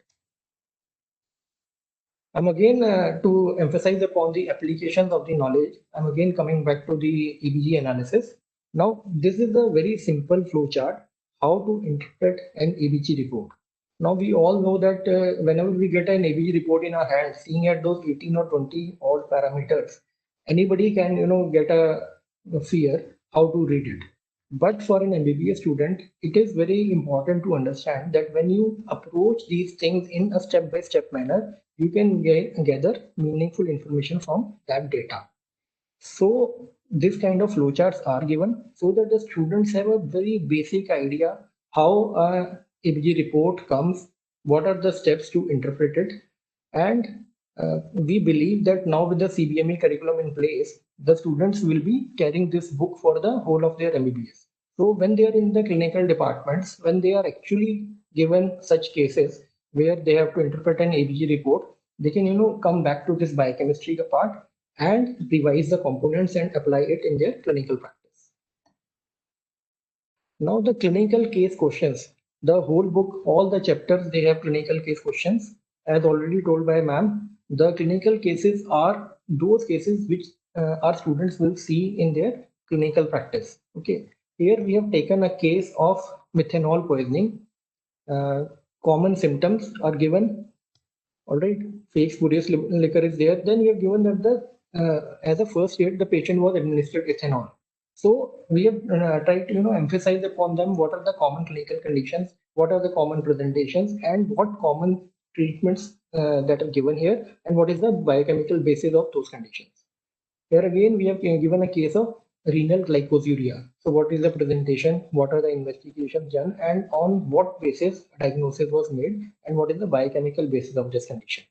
I'm again to emphasize upon the applications of the knowledge. I'm again coming back to the EBG analysis. Now, this is a very simple flow chart how to interpret an EBG report. Now, we all know that whenever we get an EBG report in our hands, seeing at those 18 or 20 odd parameters, anybody can get a fear how to read it. But for an MBBS student, it is very important to understand that when you approach these things in a step-by-step manner, you can gather meaningful information from that data. So this kind of flowcharts are given so that the students have a very basic idea how a EBG report comes, what are the steps to interpret it, and we believe that now with the CBME curriculum in place, the students will be carrying this book for the whole of their MBBS. So when they are in the clinical departments, when they are actually given such cases where they have to interpret an ABG report, they can come back to this biochemistry part and revise the components and apply it in their clinical practice. Now the clinical case questions, the whole book, all the chapters, they have clinical case questions. As already told by ma'am, the clinical cases are those cases which our students will see in their clinical practice. Okay, here we have taken a case of methanol poisoning. Common symptoms are given. All right, fake spurious liquor is there. Then we have given that as a first aid, the patient was administered ethanol. So we have tried to emphasize upon them what are the common clinical conditions, what are the common presentations, and what common treatments that are given here, and what is the biochemical basis of those conditions. Here again, we have given a case of renal glycosuria. So what is the presentation, what are the investigations done, and on what basis diagnosis was made, and what is the biochemical basis of this condition.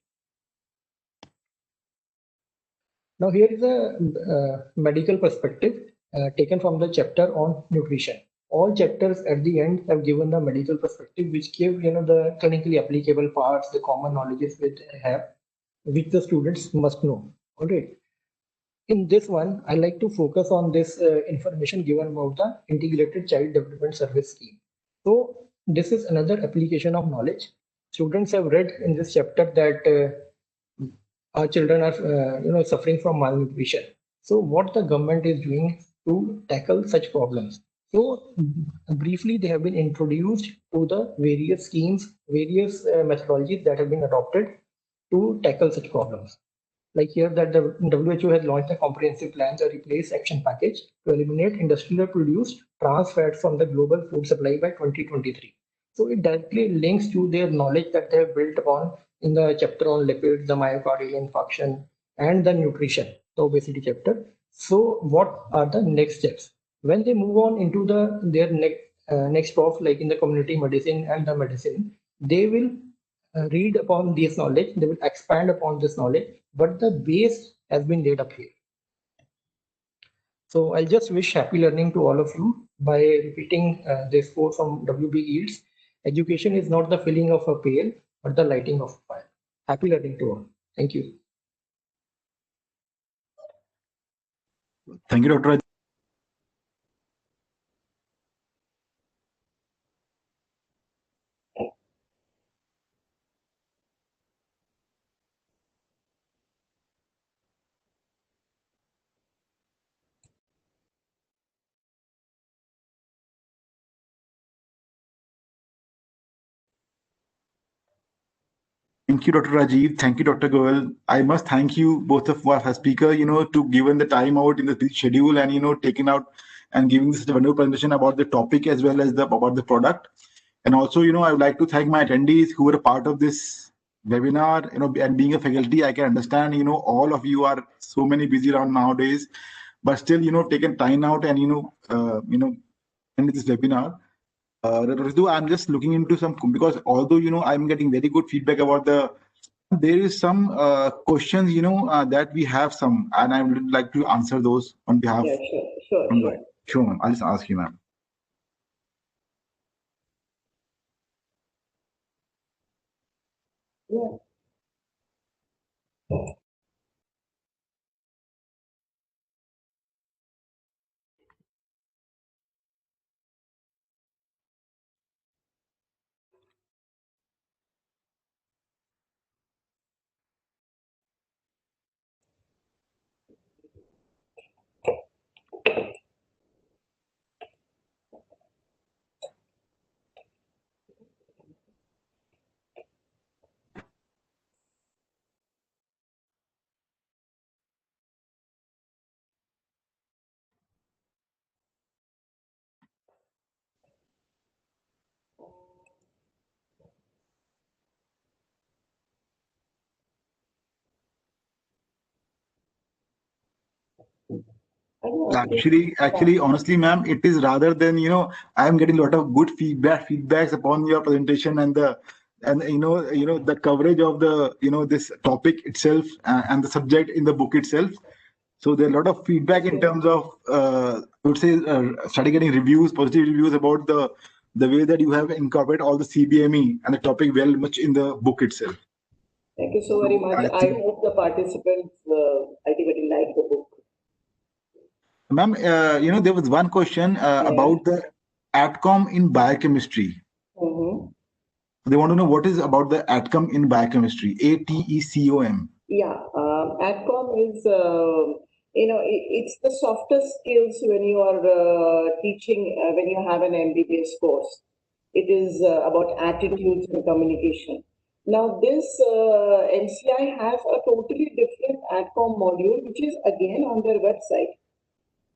Now here is a medical perspective taken from the chapter on nutrition. All chapters at the end have given the medical perspective, which give the clinically applicable parts, the common knowledges which they have, which the students must know. All right. In this one, I like to focus on this information given about the Integrated Child Development Service Scheme. So this is another application of knowledge. Students have read in this chapter that our children are suffering from malnutrition. So what the government is doing to tackle such problems. So briefly, they have been introduced to the various schemes, various methodologies that have been adopted to tackle such problems. Like here that the WHO has launched a comprehensive plan, the Replace Action Package, to eliminate industrially produced trans fats from the global food supply by 2023. So it directly links to their knowledge that they have built upon in the chapter on lipids, the myocardial infarction, and the nutrition, the obesity chapter. So what are the next steps? When they move on into their next prof, like in the community medicine and the medicine, they will read upon this knowledge, they will expand upon this knowledge, but the base has been laid up here. So I'll just wish happy learning to all of you by repeating this quote from W.B. Yeats. Education is not the filling of a pail, but the lighting of a fire. Happy learning to all. Thank you. Thank you, Dr. Thank you, Dr. Rajiv. Thank you, Dr. Goel. I must thank you both of us as speaker, to given the time out in the busy schedule and, taking out and giving such a wonderful presentation about the topic as well as about the product. And also, I would like to thank my attendees who were a part of this webinar, and being a faculty, I can understand, all of you are so many busy around nowadays, but still, taken time out and, end this webinar. Ritu, I'm just looking into some, because although, I'm getting very good feedback about there is some questions, that we have some, and I would like to answer those on behalf. Yeah, sure. Sure, ma'am. I'll just ask you, ma'am. Yeah. Actually, honestly, ma'am, it is rather than, I'm getting a lot of good feedbacks upon your presentation and the coverage of the, this topic itself and the subject in the book itself. So there are a lot of feedback in terms of, I would say, started getting reviews, positive reviews about the way that you have incorporated all the CBME and the topic well much in the book itself. Thank you so very much. I hope the participants ultimately like the book. Ma'am, there was one question about the ATCOM in biochemistry. They want to know what is about the ATCOM in biochemistry, ATECOM. Yeah, ATCOM is, it's the softer skills when you are teaching, when you have an MBBS course. It is about attitudes and communication. Now, this NCI has a totally different ATCOM module, which is again on their website.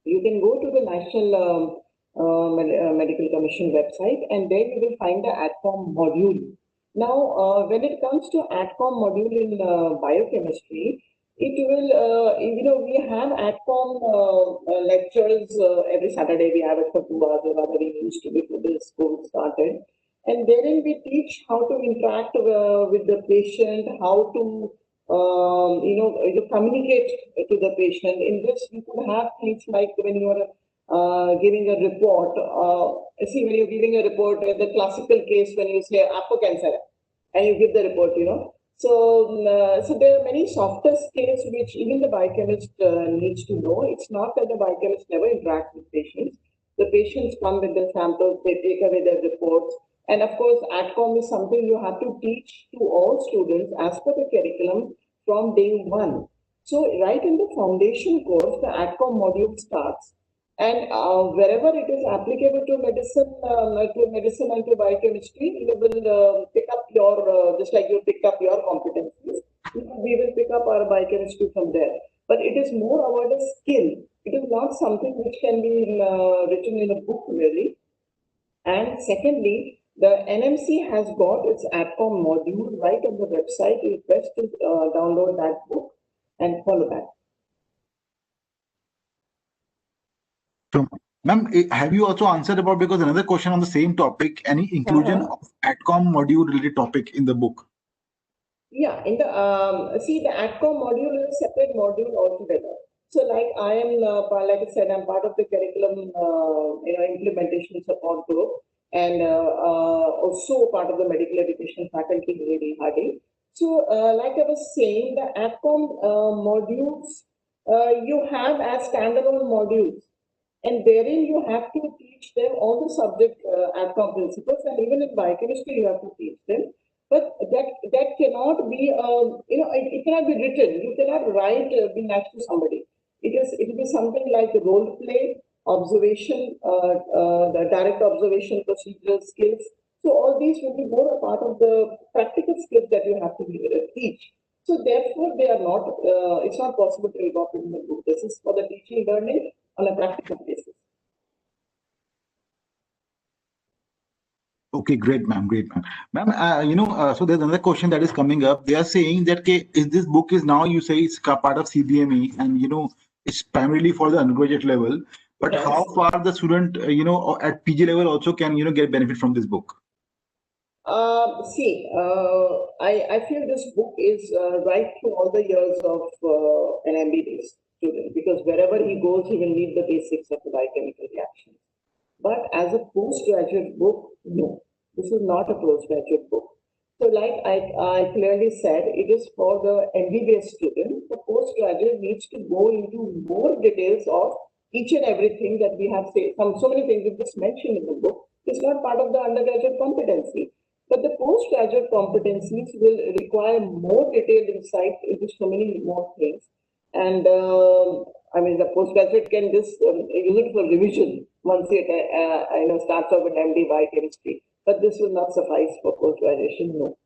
You can go to the National Medical Commission website, and there you will find the ATCOM module. Now, when it comes to ATCOM module in biochemistry, it will, we have ATCOM lectures every Saturday. We have it for 2 hours, or rather we used to before the school started. And therein we teach how to interact with the patient, how to you communicate to the patient. In this, you could have things like when you are giving a report. See, when you're giving a report, the classical case when you say "Aapko cancer hai," and you give the report, So there are many softer skills which even the biochemist needs to know. It's not that the biochemist never interacts with patients. The patients come with their samples, they take away their reports. And of course, ATCOM is something you have to teach to all students as per the curriculum from day one. So right in the foundation course, the ATCOM module starts. And wherever it is applicable to medicine and to biochemistry, you will pick up your, just like you picked up your competencies, we will pick up our biochemistry from there. But it is more about a skill. It is not something which can be written in a book, really. And secondly, the NMC has got its ATCOM module right on the website. You best to download that book and follow that. So, ma'am, have you also answered about, because another question on the same topic, any inclusion of ATCOM module related topic in the book? Yeah, in the see, the ATCOM module is a separate module altogether. So, like I am, like I said, I'm part of the curriculum, implementation support group, and also part of the medical education faculty, Lady Hardy. So, like I was saying, the ATCOM modules you have as standalone modules. And therein you have to teach them all the subject ATCOM principles, and even in biochemistry you have to teach them. But that cannot be, it cannot be written. You cannot write be nice to somebody. It will be something like role play, observation, the direct observation, procedural skills. So all these will be more a part of the practical skills that you have to teach. So therefore, they are not. It's not possible to incorporate in the book. This is for the teaching learning on a practical basis. Okay, great, ma'am. Great, ma'am. Ma'am, so there's another question that is coming up. They are saying that is this book is now, you say it's part of CBME, and it's primarily for the undergraduate level. But yes, how far the student, at PG level also can get benefit from this book? I feel this book is right through all the years of an MBBS student, because wherever he goes, he will need the basics of the biochemical reaction. But as a postgraduate book, no, this is not a postgraduate book. So like I clearly said, it is for the MBBS student. The postgraduate needs to go into more details of each and everything that we have said. So many things we just mentioned in the book. It's not part of the undergraduate competency. But the postgraduate competencies will require more detailed insight into so many more things. And I mean, the postgraduate can just use it for revision once it starts off with MD biochemistry. But this will not suffice for post-graduation, no.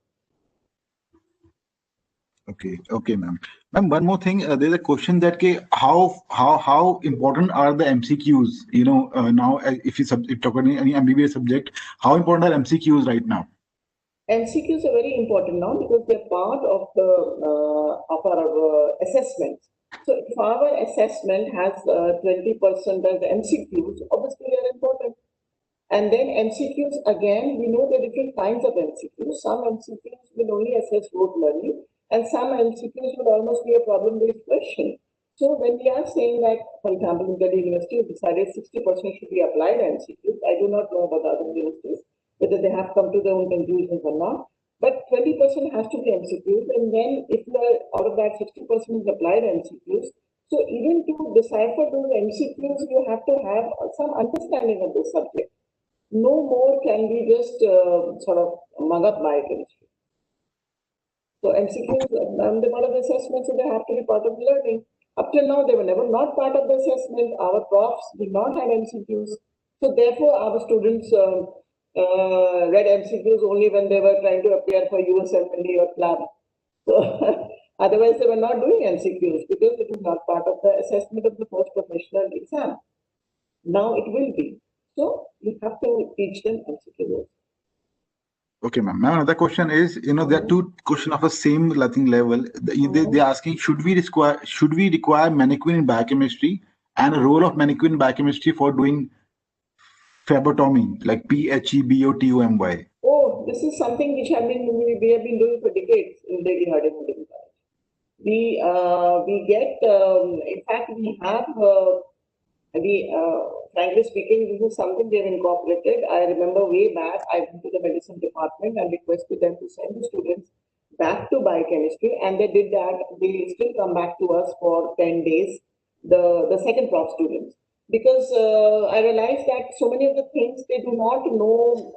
Okay, ma'am. Ma'am, one more thing. There's a question that how important are the MCQs? Now if you talk about any MBBS subject, how important are MCQs right now? MCQs are very important now because they're part of the of our assessment. So if our assessment has 20% as MCQs, obviously they are important. And then MCQs, again, we know the different kinds of MCQs. Some MCQs will only assess rote learning, and some MCQs will almost be a problem-based question. So when we are saying that, for example, in Delhi University decided 60% should be applied MCQs, I do not know about other universities, whether they have come to their own conclusions or not. But 20% has to be MCQs, and then if you are out of that 60% is applied MCQs, so even to decipher those MCQs, you have to have some understanding of the subject. No more can we just sort of mug up biochemistry. So MCQs, the part of the assessment, so they have to be part of the learning. Up till now, they were never not part of the assessment. Our profs did not have MCQs. So therefore, our students read MCQs only when they were trying to appear for USMLE or CLAB. So otherwise, they were not doing MCQs because it is not part of the assessment of the post-professional exam. Now it will be. So you have to teach them MCQs. Okay, ma'am. Ma'am, another question is, there are two questions of the same level. They're asking, should we require mannequin in biochemistry and a role of mannequin in biochemistry for doing phlebotomy, like PHEBOTOMY? Oh, this is something which we have been doing for decades in Delhi Harding Medical College. We get, in fact, we have, frankly speaking, this is something they have incorporated. I remember way back, I went to the medicine department and requested them to send the students back to biochemistry, and they did that. They still come back to us for 10 days, the second prof students. Because I realized that so many of the things they do not know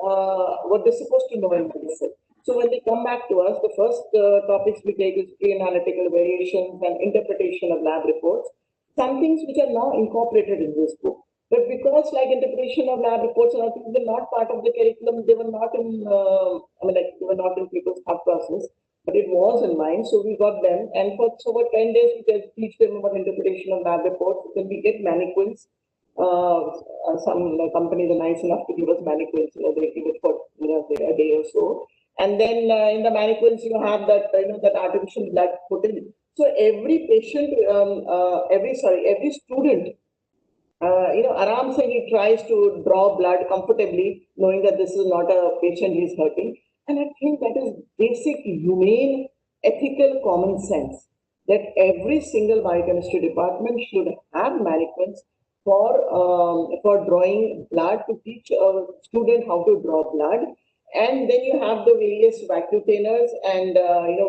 what they're supposed to know in medicine. So when they come back to us, the first topics we take is pre-analytical variations and interpretation of lab reports, some things which are now incorporated in this book. But because like interpretation of lab reports and other things were not part of the curriculum, they were not in, they were not in people's thought process, but it was in mine. So we got them, and for 10 days we can teach them about interpretation of lab reports. Then we get mannequins. Some companies are nice enough to give us mannequins. They give it for a day or so, and then in the mannequins you have that that artificial blood put in. So every patient, every student, aram se he tries to draw blood comfortably, knowing that this is not a patient he is hurting. And I think that is basic, humane, ethical common sense that every single biochemistry department should have mannequins for drawing blood, to teach a student how to draw blood. And then you have the various vacutainers and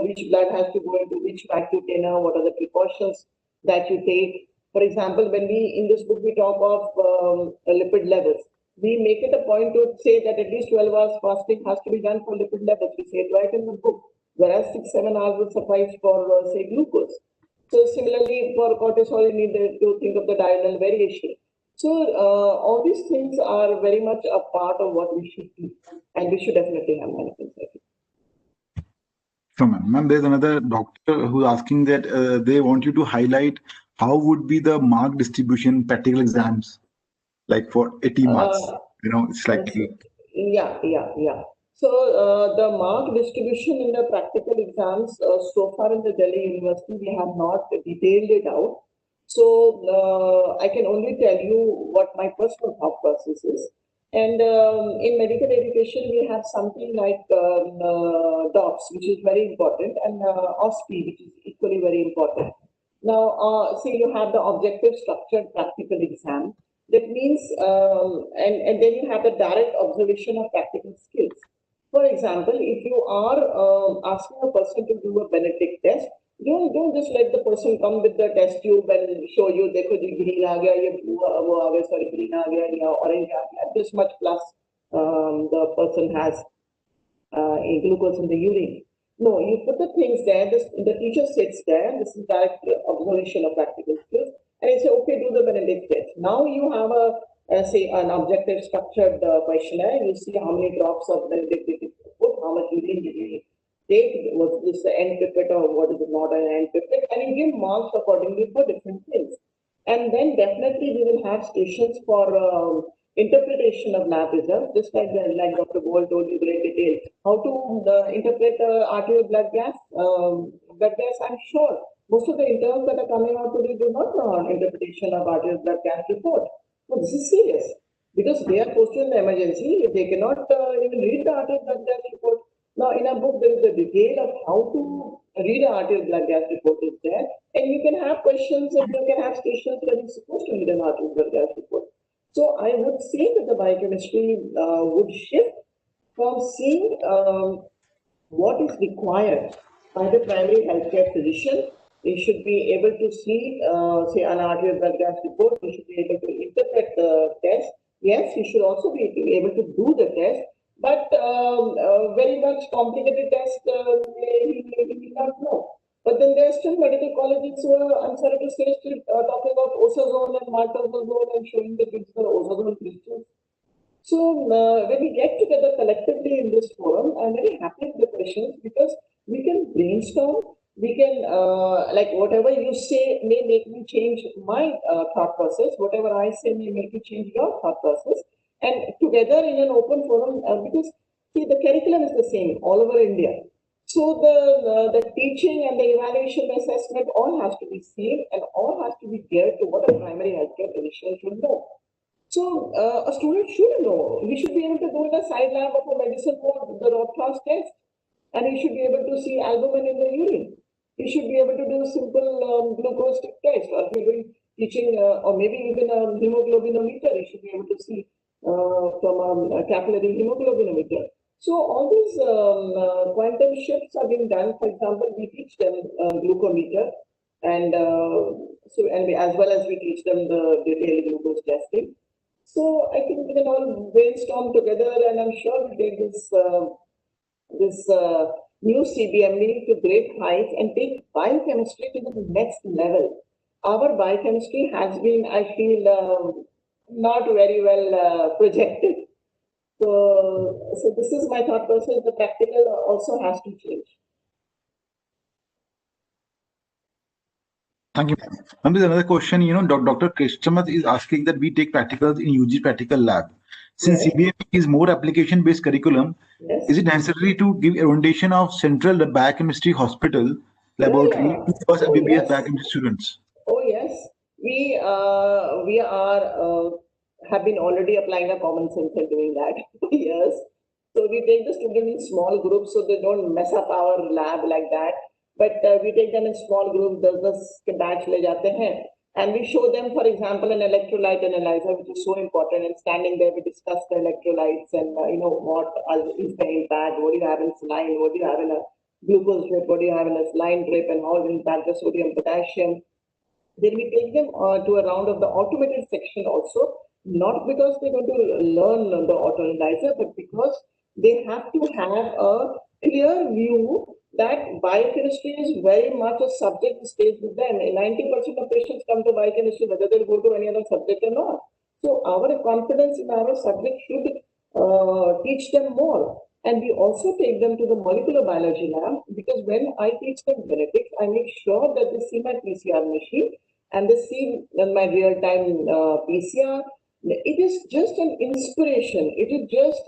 which blood has to go into which vacutainer, what are the precautions that you take. For example, when we in this book we talk of lipid levels, we make it a point to say that at least 12 hours fasting has to be done for lipid levels. We say it right in the book, whereas 6-7 hours would suffice for say glucose. So similarly, for cortisol, you need to think of the diurnal variation. So all these things are very much a part of what we should do, and we should definitely have mannequins. So, ma'am, there's another doctor who's asking that they want you to highlight how would be the mark distribution practical exams, like for 80 marks. It's like yeah. So the mark distribution in the practical exams so far in the Delhi University, we have not detailed it out. So I can only tell you what my personal thought process is. And in medical education, we have something like DOPS, which is very important, and OSPE, which is equally very important. Now, say you have the objective structured practical exam. That means, and then you have the direct observation of practical skills. For example, if you are asking a person to do a Benedict test, don't just let the person come with the test tube and show you, देखो जी green आ गया, ये blue वो आ गया, sorry green आ गया, या orange आ गया, this much plus the person has glucose in the urine. No, you put the things there, the teacher sits there, this is direct observation of practical skills, and you say, okay, do the Benedict test. Now you have say an objective structured questionnaire, you see how many drops of Benedict did you put, how much urine did you take, was this the end pipette or what is it not an end pipette, and you give marks accordingly for different things. And then definitely we will have stations for interpretation of lab results, just like Dr. Goel told you great detail. How to interpret arterial blood gas? I'm sure most of the interns that are coming out today do not know interpretation of arterial blood gas report. So this is serious because they are posted in the emergency. They cannot even read the arterial blood gas report. Now, in our book, there is a detail of how to read an arterial blood gas report is there. and you can have questions and you can have stations where you're supposed to need an artery blood gas report. So I would say that the biochemistry would shift from seeing what is required by the primary healthcare physician. They should be able to see, say, an arterial blood gas report. They should be able to interpret the test. Yes, he should also be able to do the test, but very much complicated test he may not know. But then there are still medical colleges who are, I'm sorry to say, still talking about osazole and martazole and showing the kids the osazole crystals. So when we get together collectively in this forum, I'm very happy with the questions because we can brainstorm. We can, like whatever you say may make me change my thought process. Whatever I say may make you change your thought process. And together in an open forum, because see, the curriculum is the same all over India. So the teaching and the evaluation assessment all has to be same and all has to be geared to what a primary healthcare physician should know. So a student should know. He should be able to do in a side lab of a medicine board the rote test, and he should be able to see albumin in the urine. He should be able to do simple glucose test, or if you're doing teaching, or maybe even a hemoglobinometer. He should be able to see from a capillary hemoglobinometer. So all these quantum shifts are being done. For example, we teach them glucometer, and as well as we teach them the detailed glucose testing. So I think we can all brainstorm together, and I'm sure we take this new CBME to great heights and take biochemistry to the next level. Our biochemistry has been, I feel, not very well projected. So this is my thought process. The practical also has to change. Thank you. And there's another question, Dr. Krishnamat is asking that we take practicals in UG practical lab. Since Yes. CBME is more application-based curriculum, Yes. is it necessary to give orientation of central biochemistry hospital laboratory to first MBBS yes. biochemistry students? Oh yes, we are have been already applying a common sense and doing that for years. So we take the students in small groups so they don't mess up our lab like that. But we take them in small groups, 10 batch le jate hain, and we show them, for example, an electrolyte analyzer, which is so important. And standing there, we discuss the electrolytes and what is the impact, what do you have in saline, what do you have in a glucose drip, what do you have in a saline drip, and how it impacts the sodium, potassium. Then we take them to a round of the automated section also, not because they're going to learn the autoanalyzer, but because they have to have a clear view that biochemistry is very much a subject that stays with them. 90% of patients come to biochemistry whether they'll go to any other subject or not. So our confidence in our subject should teach them more. And we also take them to the molecular biology lab, because when I teach them genetics, I make sure that they see my PCR machine and they see my real-time PCR. It is just an inspiration. It is just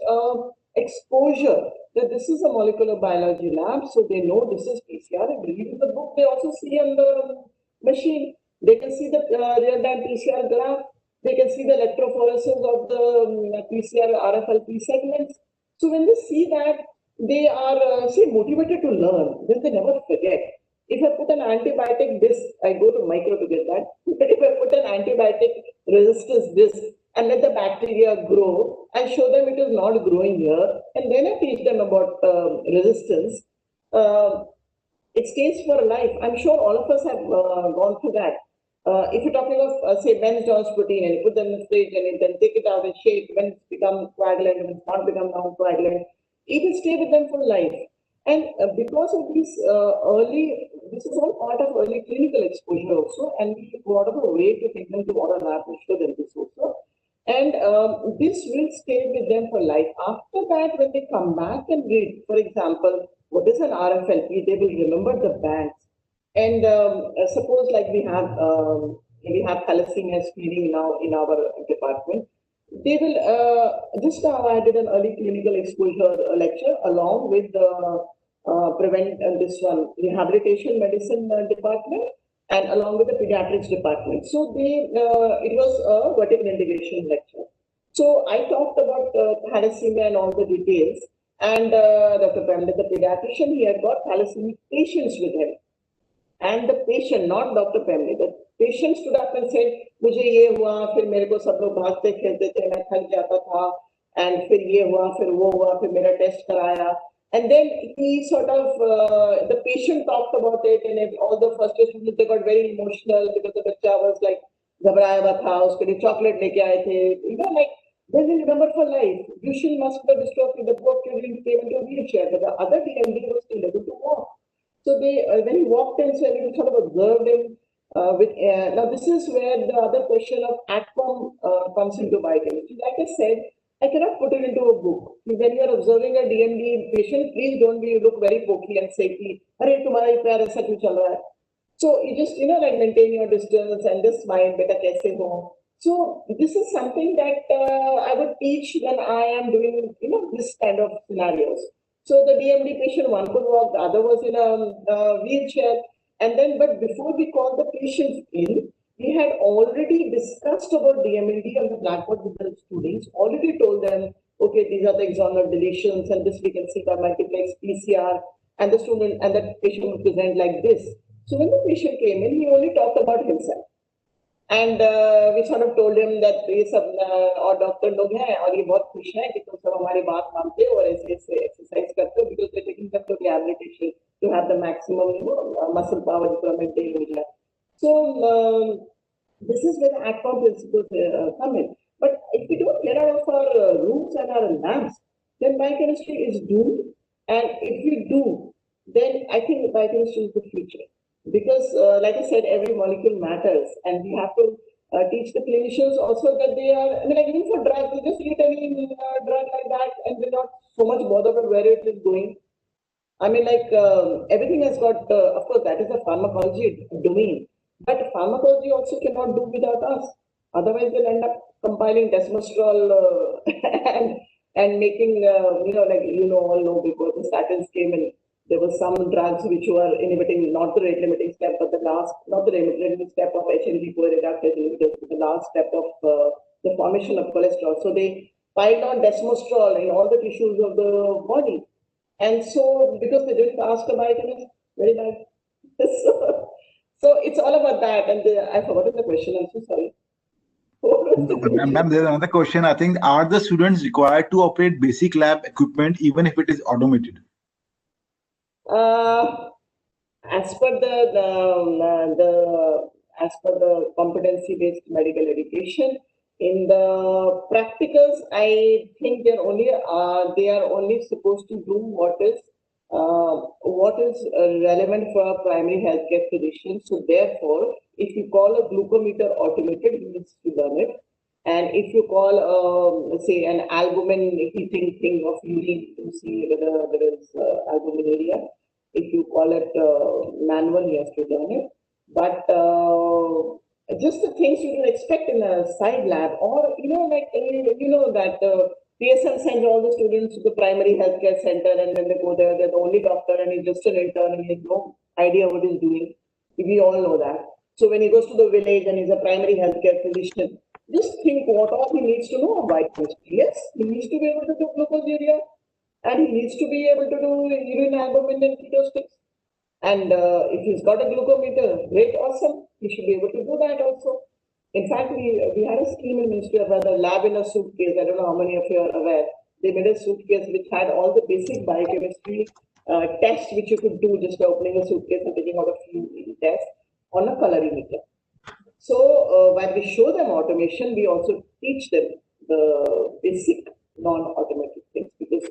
exposure that this is a molecular biology lab, so they know this is PCR. And read in the book, they also see on the machine. They can see the real-time PCR graph. They can see the electrophoresis of the PCR RFLP segments. So when they see that, they are motivated to learn. Then they never forget. If I put an antibiotic this, I go to micro to get that. But if I put an antibiotic resistance this and let the bacteria grow, I show them it is not growing here, and then I teach them about resistance. It stays for life. I'm sure all of us have gone through that. If you're talking of, say, Benz-Jones protein, and you put them in the fridge and you then take it out and shake, when it's become coagulant, when it's not become non-coagulant, it will stay with them for life. And because of this this is all part of early clinical exposure also, and we should go out of a way to take them to water lab and show them this also. And this will stay with them for life. After that, when they come back and read, for example, what is an RFLP, they will remember the bands. And suppose like we have thalassemia screening now in our department. They will, just now I did an early clinical exposure lecture along with the rehabilitation medicine department and along with the pediatrics department. So it was a vertical integration lecture. So I talked about thalassemia and all the details, and Dr. Pandit, the pediatrician, he had got thalassemic patients with him. and the patient, not Dr. Pemley, the patient stood up and said, मुझे ये हुआ, फिर मेरे को सब लोग भागते खेलते थे, मैं थक जाता था, and फिर ये हुआ, फिर वो हुआ, फिर मेरा टेस्ट कराया. And then he sort of, the patient talked about it, and all the first year students, they got very emotional because the bachcha was like, घबराया हुआ था, उसके लिए chocolate लेके आए थे, you know, like, they will remember for life. Duchenne muscular dystrophy, the poor children came into a wheelchair, but the other DMD was still able to walk. So they, when he walked in, so we sort of observed him now this is where the other question of ATCOM comes into biochemistry. Like I said, I cannot put it into a book. When you are observing a DMD patient, please don't be look very pokey and say, "Arey, tumhara hi pyar aisa kyun chal raha hai?" So you just, you know, like maintain your distance and just smile, beta kaise ho. So this is something that I would teach when I am doing, you know, this kind of scenarios. So the DMD patient, one could walk, the other was in a wheelchair. And then, but before we called the patients in, we had already discussed about DMLD on the blackboard with the students, already told them, okay, these are the exomer deletions, and this we can see by multiplex PCR, and the student and the patient will present like this. So when the patient came in, he only talked about himself. And we sort of told him that ये सब और doctor लोग हैं और ये बहुत खुश हैं कि तुम सब हमारी बात मानते हो और ऐसे ऐसे एक्सरसाइज करते हो because they're taking them to rehabilitation to have the maximum, you know, muscle power to maintain हो जाए. So this is where the ATCOM principles come in. But if we don't get out of our rooms and our labs, then biochemistry is doomed. And if we do, then I think biochemistry is the future. Because, like I said, every molecule matters, and we have to teach the clinicians also that they are, I mean, like even for drugs, they just eat any drug like that, and they're not so much bothered about where it is going. I mean, like everything has got, of course, that is a pharmacology domain, but pharmacology also cannot do without us. Otherwise, they'll end up compiling desmosterol and making, you know, like you know, all know before the statins came in. There were some drugs which were inhibiting not the rate limiting step, but the last, not the rate limiting step of HNG4 reductase inhibitors, the last step of the formation of cholesterol. So they piled on desmosterol in all the tissues of the body. And so, because they didn't ask a biochemist, very bad. So it's all about that. And I forgot the question. I'm so sorry. Ma'am, there's another question. I think, are the students required to operate basic lab equipment even if it is automated? As per the competency-based medical education, in the practicals, I think they are only supposed to do what is relevant for a primary healthcare physician. So therefore, if you call a glucometer automated, he needs to learn it. And if you call, say, an albumin heating thing of urine to see whether there is albuminuria, if you call it manual, he has to learn it. But just the things you can expect in a side lab, or you know, like you know that PSL sends all the students to the primary healthcare center, and when they go there, they're the only doctor, and he's just an intern, and he has no idea what he's doing. We all know that. So when he goes to the village and he's a primary healthcare physician, just think what all he needs to know about biochemistry. Yes, he needs to be able to do glucosuria, and he needs to be able to do urine albumin and ketostics. And if he's got a glucometer, great, awesome. He should be able to do that also. In fact, we had a scheme in Ministry of Health, a lab in a suitcase. I don't know how many of you are aware. They made a suitcase which had all the basic biochemistry tests which you could do just by opening a suitcase and taking out a few tests on a colorimeter. So while we show them automation, we also teach them the basic non-automatic things, because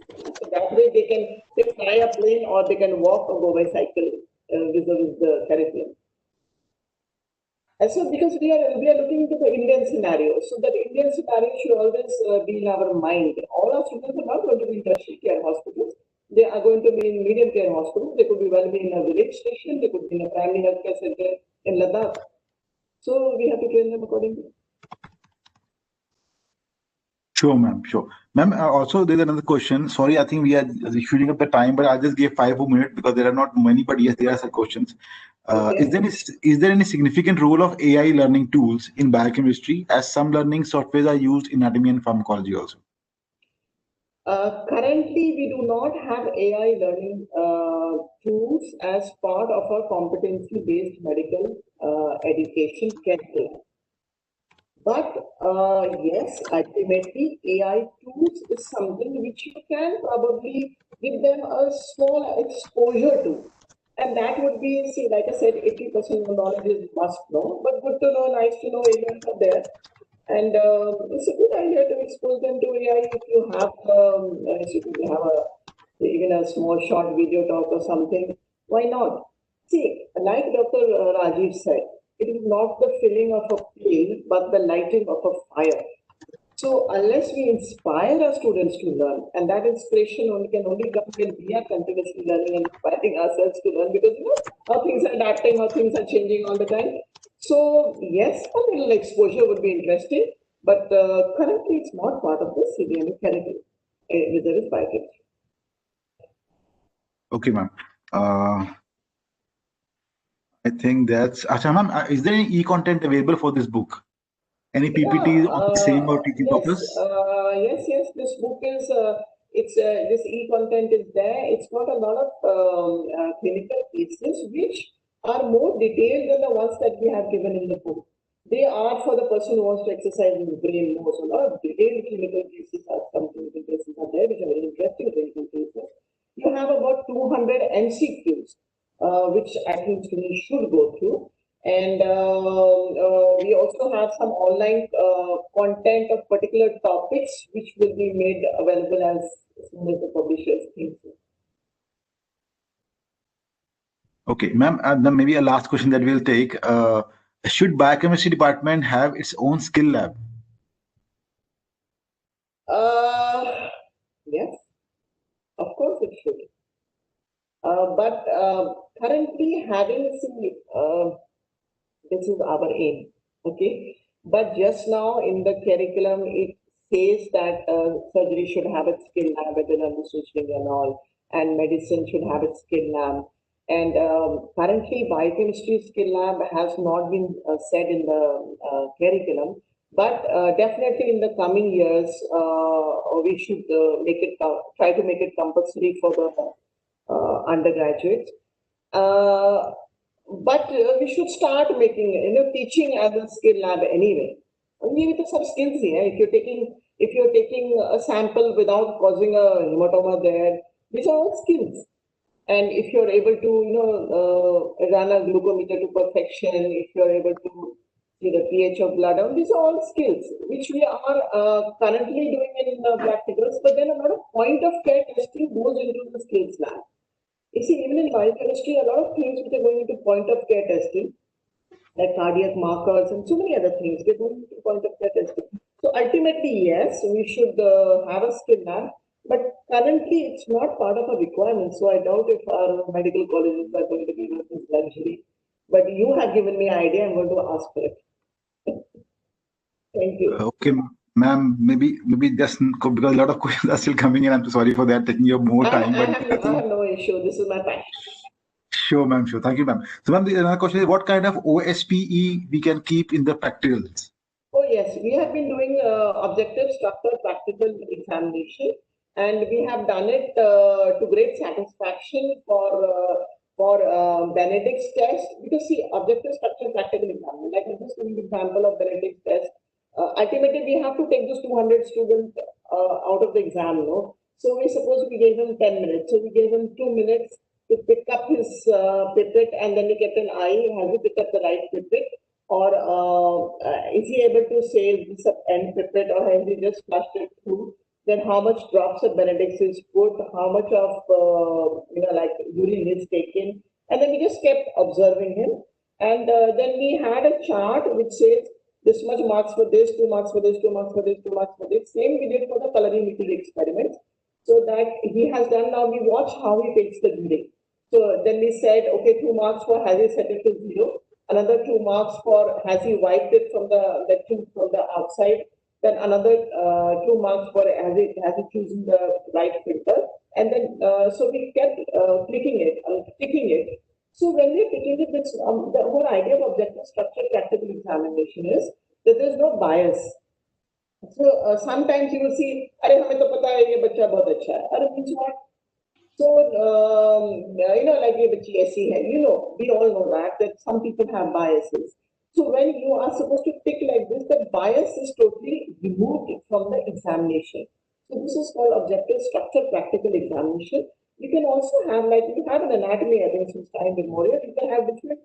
that way they can fly a plane or they can walk or go by cycle vis-a-vis the curriculum. And so because we are looking into the Indian scenario, so that Indian scenario should always be in our mind. All our students are not going to be in tertiary care hospitals. They are going to be in medium care hospitals. They could be in a village station. They could be in a primary healthcare center in Ladakh. So we have to train them accordingly. Sure, ma'am. Sure. Ma'am, also there's another question. Sorry, I think we are shooting up the time, but I'll just give 5 more minutes because there are not many, but yes, there are some questions. Okay. Is there any significant role of AI learning tools in biochemistry, as some learning softwares are used in anatomy and pharmacology also? Currently, we do not have AI learning tools as part of our competency-based medical education curriculum. But yes, ultimately, AI tools is something which you can probably give them a small exposure to. And that would be, see, like I said, 80% of knowledge is must know, but good to know, nice to know areas are there. And it's a good idea to expose them to AI if you have, if you have even a small short video talk or something. Why not? See, like Dr. Rajiv said, it is not the filling of a pail, but the lighting of a fire. So unless we inspire our students to learn, and that inspiration can only come when we are continuously learning and inspiring ourselves to learn, because how things are adapting, how things are changing all the time. So yes, a little exposure would be interesting, but currently it's not part of the CBME curriculum, whether it's biochemistry. Okay, ma'am. I think that's. Acha, ma'am, is there any e-content available for this book? Any PPTs on the same or teaching purpose? Yes. This book is this e-content is there. It's got a lot of clinical cases which are more detailed than the ones that we have given in the book. They are for the person who wants to exercise his brain more. So a lot of detailed clinical cases are some clinical cases are there, which are very interesting clinical cases. You have about 200 MCQs, which I think students should go through. And we also have some online content of particular topics which will be made available as soon as the publishers think so. Okay, ma'am, then maybe a last question that we'll take. Should biochemistry department have its own skill lab? Yes, of course it should. But currently having this is our aim, okay? But just now in the curriculum, it says that surgery should have its skill lab, whether under switching and all, and medicine should have its skill lab. And currently, biochemistry skill lab has not been said in the curriculum, but definitely in the coming years, we should make it try to make it compulsory for the undergraduates. But we should start making, teaching as a skill lab anyway. Only with some skills here. If you're taking a sample without causing a hematoma there, these are all skills. And if you're able to, run a glucometer to perfection, if you're able to see the pH of blood, these are all skills which we are currently doing in practicals. But then a lot of point of care testing goes into the skills lab. You see, even in biochemistry, a lot of things which are going into point of care testing, like cardiac markers and so many other things, they're going into point of care testing. So ultimately, yes, we should have a skill lab, but currently it's not part of a requirement. So I doubt if our medical colleges are going to give us this luxury. But you have given me an idea, I'm going to ask for it. Thank you. Okay, ma'am, maybe just because a lot of questions are still coming in. I'm so sorry for that, taking your more time. I have no issue. This is my passion. Sure, ma'am. Sure. Thank you, ma'am. So, ma'am, another question is what kind of OSPE we can keep in the practicals? Oh, yes. We have been doing objective structured practical examination, and we have done it to great satisfaction for Benedict's test. Because see, objective structured practical examination, like I'm just giving the example of Benedict's test. Ultimately, we have to take those 200 students out of the exam, no? So we suppose we gave him 10 minutes. So we gave him 2 minutes to pick up his pipette, and then we kept an eye, has he picked up the right pipette? Or is he able to say this end pipette, or has he just flushed it through? Then how much drops of Benedict's is put, how much of like urine is taken, and then we just kept observing him. And then we had a chart which says this much marks for this, 2 marks for this, 2 marks for this, 2 marks for this. Same we did for the colorimeter experiment. So that he has done now, we watch how he takes the reading. So then we said, okay, 2 marks for has he set it to 0. Another 2 marks for has he wiped it from the tube from the outside. Then another 2 marks for has he chosen the right filter. And then so we kept ticking it. So when we're picking it, the whole idea of objective structured practical examination is that there's no bias. So sometimes you will see, अरे हमें तो पता है ये बच्चा बहुत अच्छा है. अरे means what? So like ये बच्ची ऐसी है. We all know that some people have biases. So when you are supposed to pick like this, the bias is totally removed from the examination. So this is called objective structured practical examination. You can also have, like you have an anatomy, I think since time immemorial, you can have different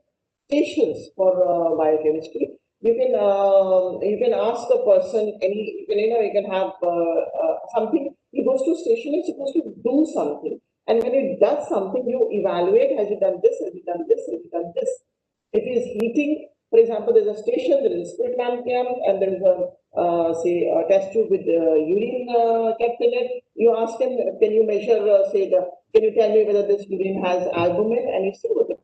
stations for biochemistry. You can ask a person any, you can have something. He goes to station, he's supposed to do something, and when it does something, you evaluate: has it done this? Has it done this? Has it done this? If it is heating, for example, there's a station, there is a split lamp cam, and there is a say a test tube with urine kept in it. You ask him, can you measure? Can you tell me whether this urine has albumin? And you see what it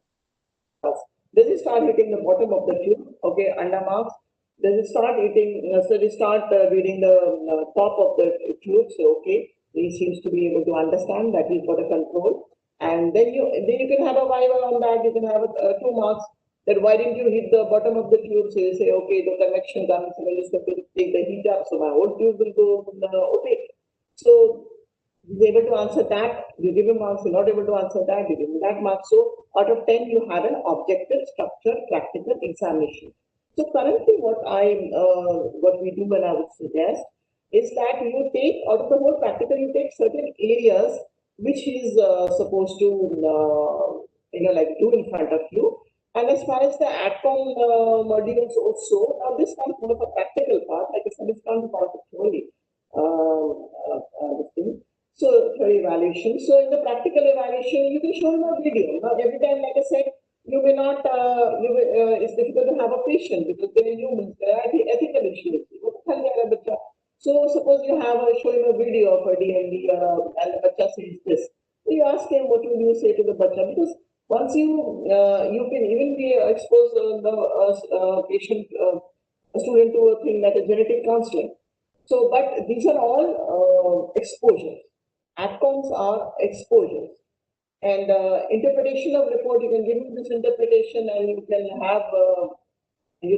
does. Does it start hitting the bottom of the tube? Okay, under marks. Does it start hitting? So they start reading the top of the tube. So okay, he seems to be able to understand that he's got a control. And then you can have a viva on that. You can have 2 marks. That why didn't you hit the bottom of the tube? So you say, okay, the convection comes, so I just have to take the heat up, so my whole tube will go opaque. So he's able to answer that, you give him marks. You're not able to answer that, you give him that mark. So out of 10, you have an objective, structured, practical examination. So currently, what we do, and I would suggest, is that you take out of the whole practical, you take certain areas which is supposed to like do in front of you. And as far as the AdCom modules also, now this comes more of a practical part, like I said, it's not part of theory. This thing. So for evaluation, so in the practical evaluation, you can show them a video. Now every time, like I said, you may not. It's difficult to have a patient because they are humans. There are ethical issues. So suppose you have show him a video of a DMD and the bacha says this. So you ask him, what will you say to the bacha? Because once you can even be exposed the patient, a student to a thing like a genetic counseling. So, but these are all exposures. AdComs are exposures. And interpretation of report, you can give him this interpretation, and you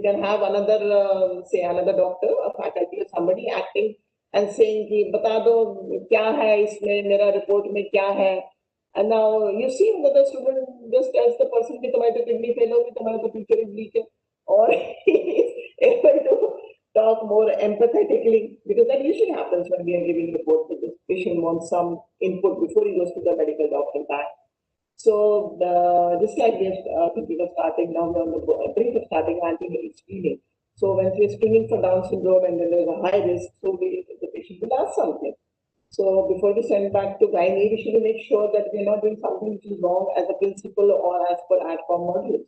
can have another say another doctor, a faculty, or somebody acting and saying कि बता दो क्या है इसमें मेरा report में क्या है. And now you see another student just tells the person कि तुम्हारी तो kidney fail होगी, तुम्हारा तो future is bleak है, or he is able to talk more empathetically, because that usually happens when we are giving reports. The patient wants some input before he goes to the medical doctor back. So just like we are thinking of starting now, we're on the brink of starting antibody screening. So when we're screening for Down syndrome and then there's a high risk, so the patient will ask something. So before we send back to gynae, we should make sure that we're not doing something which is wrong as a principle or as per AdCom module.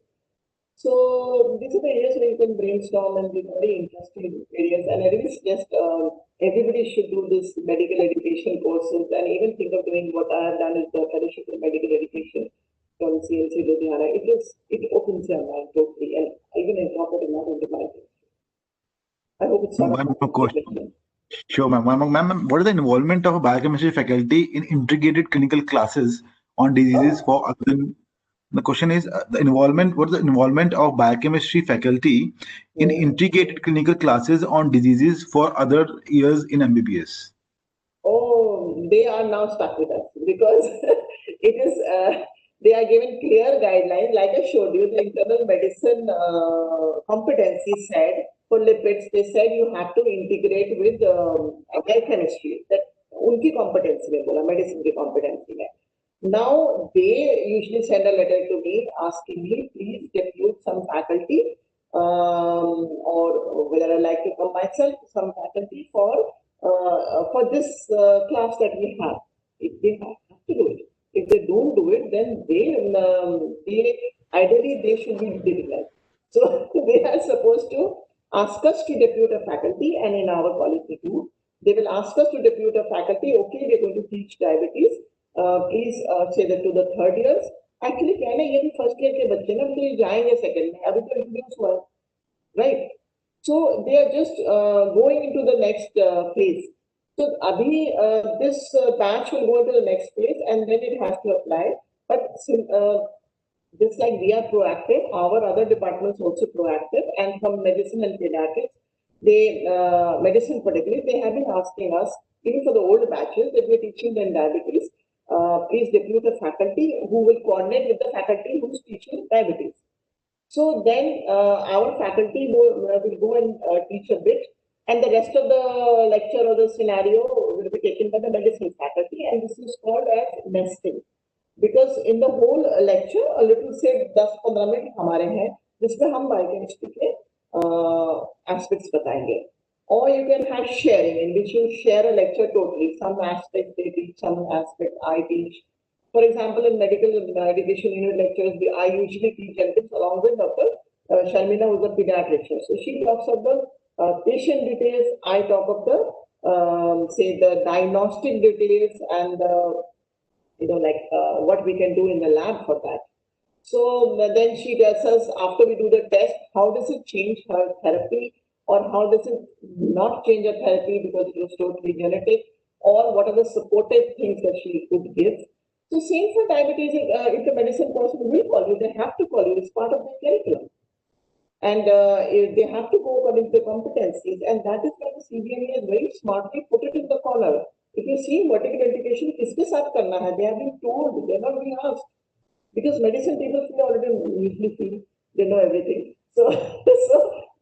So these are the areas where you can brainstorm, and these are very interesting areas. And I really suggest everybody should do this medical education courses, and even think of doing what I have done is the fellowship in medical education from CLC Ludhiana. It opens your mind totally, and even incorporating that into my life. I hope it's not One more question. Sure, ma'am. Ma'am, what is the involvement of a biochemistry faculty in integrated clinical classes on diseases for other? The question is the involvement. What is the involvement of biochemistry faculty in integrated clinical classes on diseases for other years in MBBS? Oh, they are now stuck with us because it is. They are given clear guidelines. Like I showed you, the internal medicine competency said for lipids, they said you have to integrate with biochemistry. That उनकी competency में बोला, medicine की competency में. Now they usually send a letter to me asking me, please depute some faculty, or whether I like to come myself, some faculty for this class that we have. If they have to do it. If they don't do it, then they ideally they should be doing it. So they are supposed to ask us to depute a faculty, and in our college they do. They will ask us to depute a faculty. Okay, we're going to teach diabetes. Please say that to the third years. Actually, क्या है ना, ये भी first year के बच्चे ना, तो जाएंगे second में. अभी तो introduce हुआ, right? So they are just going into the next phase. So abhi this batch will go into the next phase, and then it has to apply. But just like we are proactive, our other departments also proactive, and from medicine and pediatrics, medicine particularly, they have been asking us, even for the older batches that we're teaching them diabetes, please depute a faculty who will coordinate with the faculty who's teaching diabetes. So then our faculty will go and teach a bit, and the rest of the lecture or the scenario will be taken by the medicine faculty, and this is called as nesting. Because in the whole lecture, a little say 10-15 minute हमारे हैं जिसमें हम biochemistry के aspects बताएंगे. Or you can have sharing, in which you share a lecture totally. Some aspect they teach, some aspect I teach. For example, in medical education unit lectures, I usually teach genetics along with Dr. Sharmila, who is a pediatrician. So she talks of the patient details. I talk of the say the diagnostic details and what we can do in the lab for that. So then she tells us after we do the test, how does it change her therapy, or how does it not change her therapy because it was totally genetic, or what are the supportive things that she could give. So same for diabetes, if the medicine person will call you, they have to call you, it's part of the curriculum. And they have to go according to the competencies, and that is why the CBME has very smartly put it in the corner. If you see vertical integration, kiske saath karna hai, they have been told, they are not being asked. Because medicine people already usually feel they know everything. So,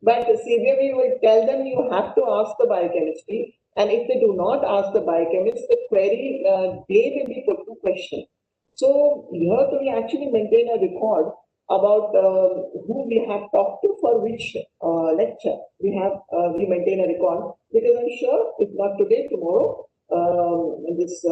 but the CBME will tell them you have to ask the biochemistry, and if they do not ask the biochemist, the query they will be put to question. So here we actually maintain a record about who we have talked to for which lecture. We maintain a record, because I'm sure if not today, tomorrow, this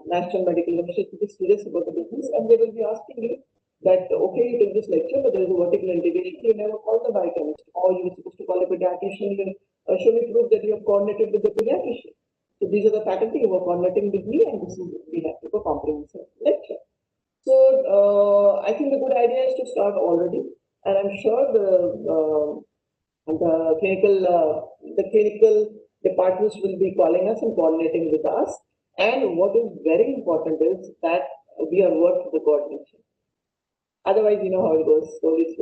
National Medical University is serious about the business, and they will be asking you that, okay, you took this lecture, but there is a vertical integration, you never called the biochemist, or you were supposed to call a pediatrician, show me proof that you have coordinated with the pediatrician. So these are the faculty who are coordinating with me, and this is we have to go comprehensive lecture. So I think the good idea is to start already, and I'm sure the clinical departments will be calling us and coordinating with us. And what is very important is that we are work for the coordination. Otherwise, you know how it goes. Slowly,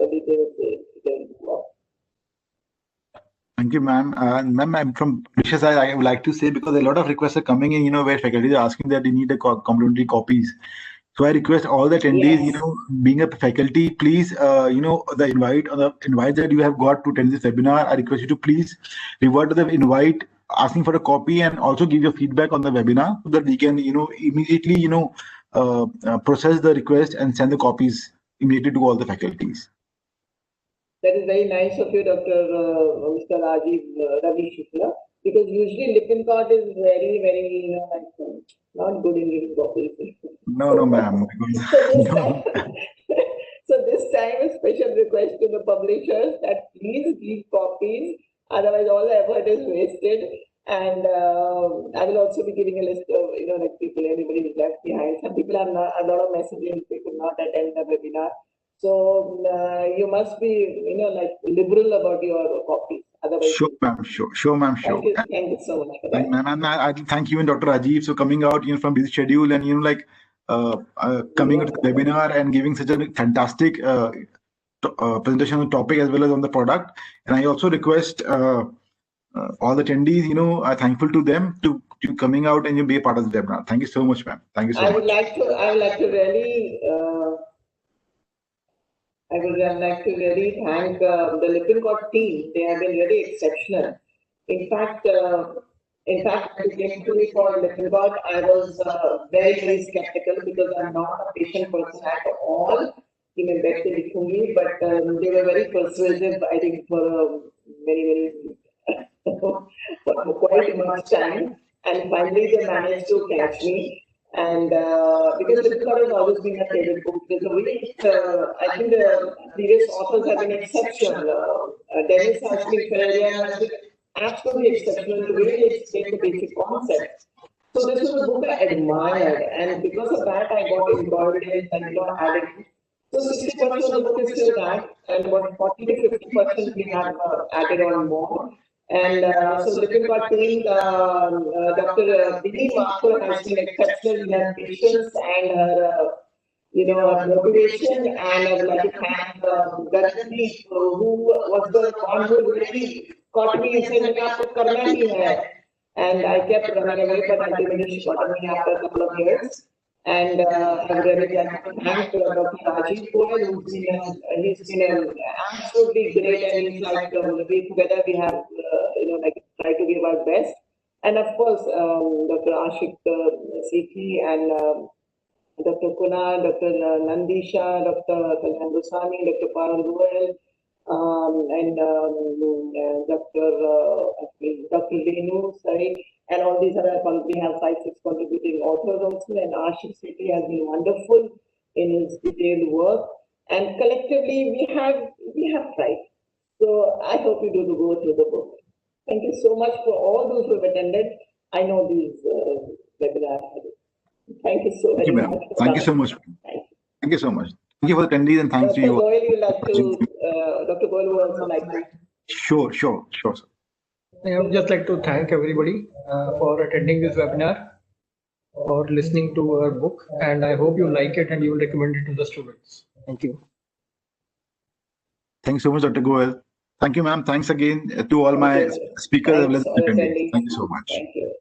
they work. Thank you, ma'am. Ma'am, I'm from British side. I would like to say, because a lot of requests are coming in, where faculty are asking that they need the complementary copies. So I request all the attendees, Yes. Being a faculty, please, the invite that you have got to attend this webinar, I request you to please revert to the invite, asking for a copy, and also give your feedback on the webinar so that we can, immediately, process the request and send the copies immediately to all the faculties. That is very nice of you, Mr. Ravi Shukla, because usually Lippincott is very, very, not good in giving copies. No, ma'am. So this time a special request to the publishers that please give copies, otherwise all the effort is wasted. And I will also be giving a list of people, anybody who's left behind. Some people have a lot of messages, they could not attend the webinar. So you must be, liberal about your copies. Otherwise, sure, ma'am. Sure, ma'am. Sure. Thank you so much for that. And I thank you and Dr. Rajiv for coming out, from busy schedule and coming to the webinar and giving such a fantastic presentation on the topic as well as on the product. And I also request all the attendees, I'm thankful to them to coming out and be a part of the webinar. Thank you so much, ma'am. Thank you so much. I would like to really thank the Lippincott team. They have been really exceptional. In fact, when it came to me for Lippincott, I was very, very skeptical because I'm not a patient person at all. But they were very persuasive, I think, for very, for quite much time. And finally, they managed to catch me. And because Lippincott has always been a favorite book, I think the previous authors have been exceptional. Dennis has been absolutely exceptional to really explain the basic concepts. So this was a book I admired, and because of that, I got involved in it and added. So 60% of the book is still that, and about 40 to 50% we have added on more. And so Lippincott team, Dr. Dini Mathur has been exceptional in her patience and her, her motivation. And I would like to thank Gayatri, who was the one who really caught me and said, "Aapko karna hi hai." And I kept running away, but ultimately she got me after a couple of years. And I'm really glad to thank Dr. Rajiv Goel, he's been absolutely great, and he's like we together we have like try to give our best. And of course, Dr. Ashik Sikhi and Dr. Kuna, Dr. Nandisha, Dr. Kalyan Goswami, Dr. Parul Goel, and Dr. Lenu, sorry, and all these other, we have 5-6 contributing authors also, and Ashik Sethi has been wonderful in his detailed work, and collectively we have tried. So I hope you do go through the book. Thank you so much for all those who have attended. I know these webinars. Thank you so very much. Thank you so much. Thank you so much. Thank you for the attendees, and thanks to you. Goel, you like to, Dr. Goel would also like to. Sure, sir. I would just like to thank everybody for attending this webinar, for listening to our book, and I hope you like it and you will recommend it to the students. Thank you. Thanks so much, Dr. Goel. Thank you, ma'am. Thanks again to all my speakers. Thanks, Thank you so much. Thank you.